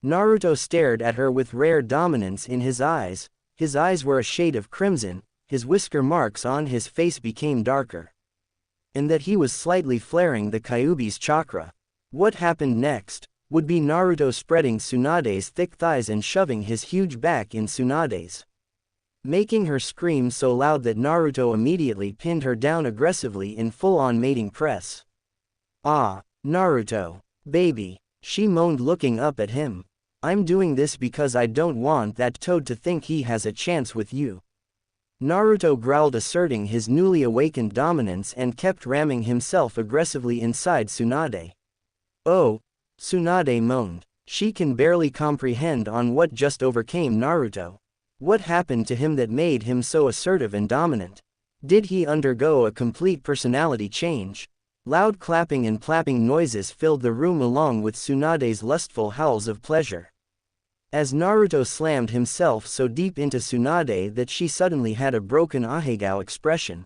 Naruto stared at her with rare dominance in his eyes. His eyes were a shade of crimson, his whisker marks on his face became darker. And that he was slightly flaring the Kyuubi's chakra. What happened next would be Naruto spreading Tsunade's thick thighs and shoving his huge back in Tsunade's, making her scream so loud that Naruto immediately pinned her down aggressively in full-on mating press. "Ah, Naruto, baby," she moaned, looking up at him. "I'm doing this because I don't want that toad to think he has a chance with you." Naruto growled, asserting his newly awakened dominance, and kept ramming himself aggressively inside Tsunade. "Oh," Tsunade moaned. She can barely comprehend on what just overcame Naruto. What happened to him that made him so assertive and dominant? Did he undergo a complete personality change? Loud clapping and plapping noises filled the room, along with Tsunade's lustful howls of pleasure, as Naruto slammed himself so deep into Tsunade that she suddenly had a broken ahegao expression.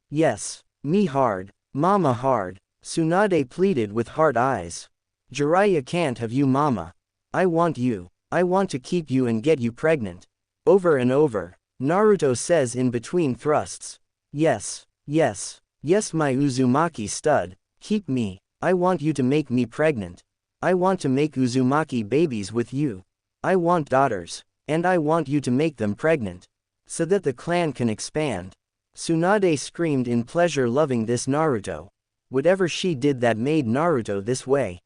"Yes, me hard, mama hard," Tsunade pleaded with hard eyes. "Jiraiya can't have you, mama. I want you. I want to keep you and get you pregnant." Over and over, Naruto says in between thrusts. "Yes, yes, yes, my Uzumaki stud, keep me. I want you to make me pregnant. I want to make Uzumaki babies with you. I want daughters, and I want you to make them pregnant, so that the clan can expand." Tsunade screamed in pleasure, loving this Naruto. Whatever she did that made Naruto this way.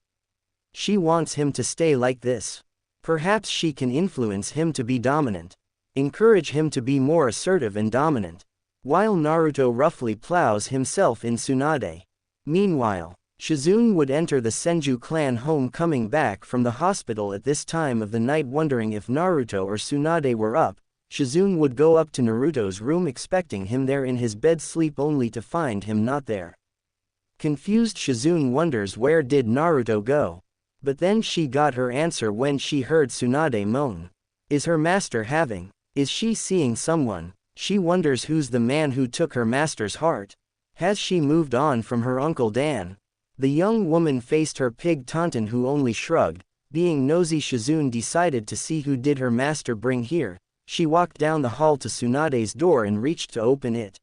She wants him to stay like this. Perhaps she can influence him to be dominant. Encourage him to be more assertive and dominant. While Naruto roughly plows himself in Tsunade. Meanwhile, Shizune would enter the Senju clan home, coming back from the hospital at this time of the night, wondering if Naruto or Tsunade were up. Shizune would go up to Naruto's room, expecting him there in his bed sleep, only to find him not there. Confused, Shizune wonders where did Naruto go. But then she got her answer when she heard Tsunade moan. Is her master having? Is she seeing someone? She wonders who's the man who took her master's heart. Has she moved on from her Uncle Dan? The young woman faced her pig Taunton, who only shrugged. Being nosy, Shizune decided to see who did her master bring here. She walked down the hall to Tsunade's door and reached to open it.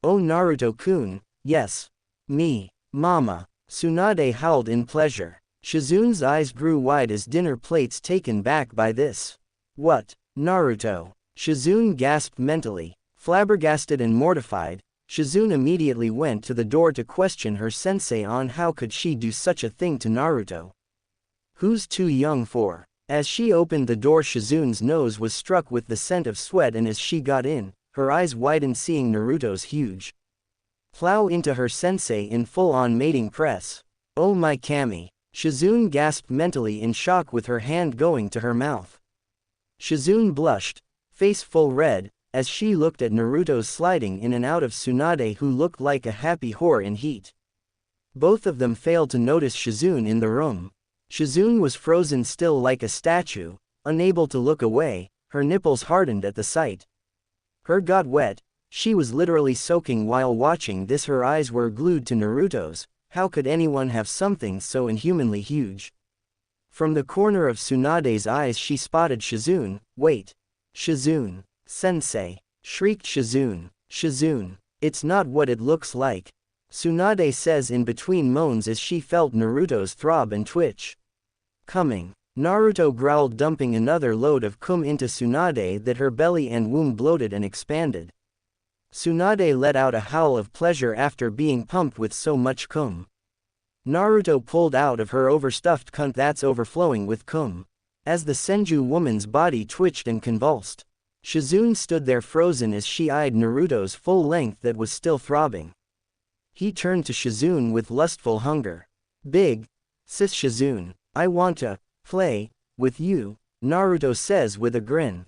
"Oh, Naruto-kun, yes. Me, mama," Tsunade howled in pleasure. Shizune's eyes grew wide as dinner plates, taken back by this. "What, Naruto?" Shizune gasped mentally. Flabbergasted and mortified, Shizune immediately went to the door to question her sensei on how could she do such a thing to Naruto. Who's too young for? As she opened the door, Shizune's nose was struck with the scent of sweat, and as she got in, her eyes widened, seeing Naruto's huge plow into her sensei in full-on mating press. "Oh my Kami!" Shizune gasped mentally in shock, with her hand going to her mouth. Shizune blushed, face full red, as she looked at Naruto's sliding in and out of Tsunade, who looked like a happy whore in heat. Both of them failed to notice Shizune in the room. Shizune was frozen still like a statue, unable to look away, her nipples hardened at the sight. Her got wet, she was literally soaking while watching this. Her eyes were glued to Naruto's. How could anyone have something so inhumanly huge? From the corner of Tsunade's eyes she spotted Shizune. "Wait. Shizune. Sensei," shrieked Shizune. "Shizune, it's not what it looks like," Tsunade says in between moans as she felt Naruto's throb and twitch. "Coming." Naruto growled, dumping another load of cum into Tsunade that her belly and womb bloated and expanded. Tsunade let out a howl of pleasure after being pumped with so much cum. Naruto pulled out of her overstuffed cunt that's overflowing with cum. As the Senju woman's body twitched and convulsed, Shizune stood there frozen as she eyed Naruto's full length that was still throbbing. He turned to Shizune with lustful hunger. "Big sis Shizune, I want to play with you," Naruto says with a grin.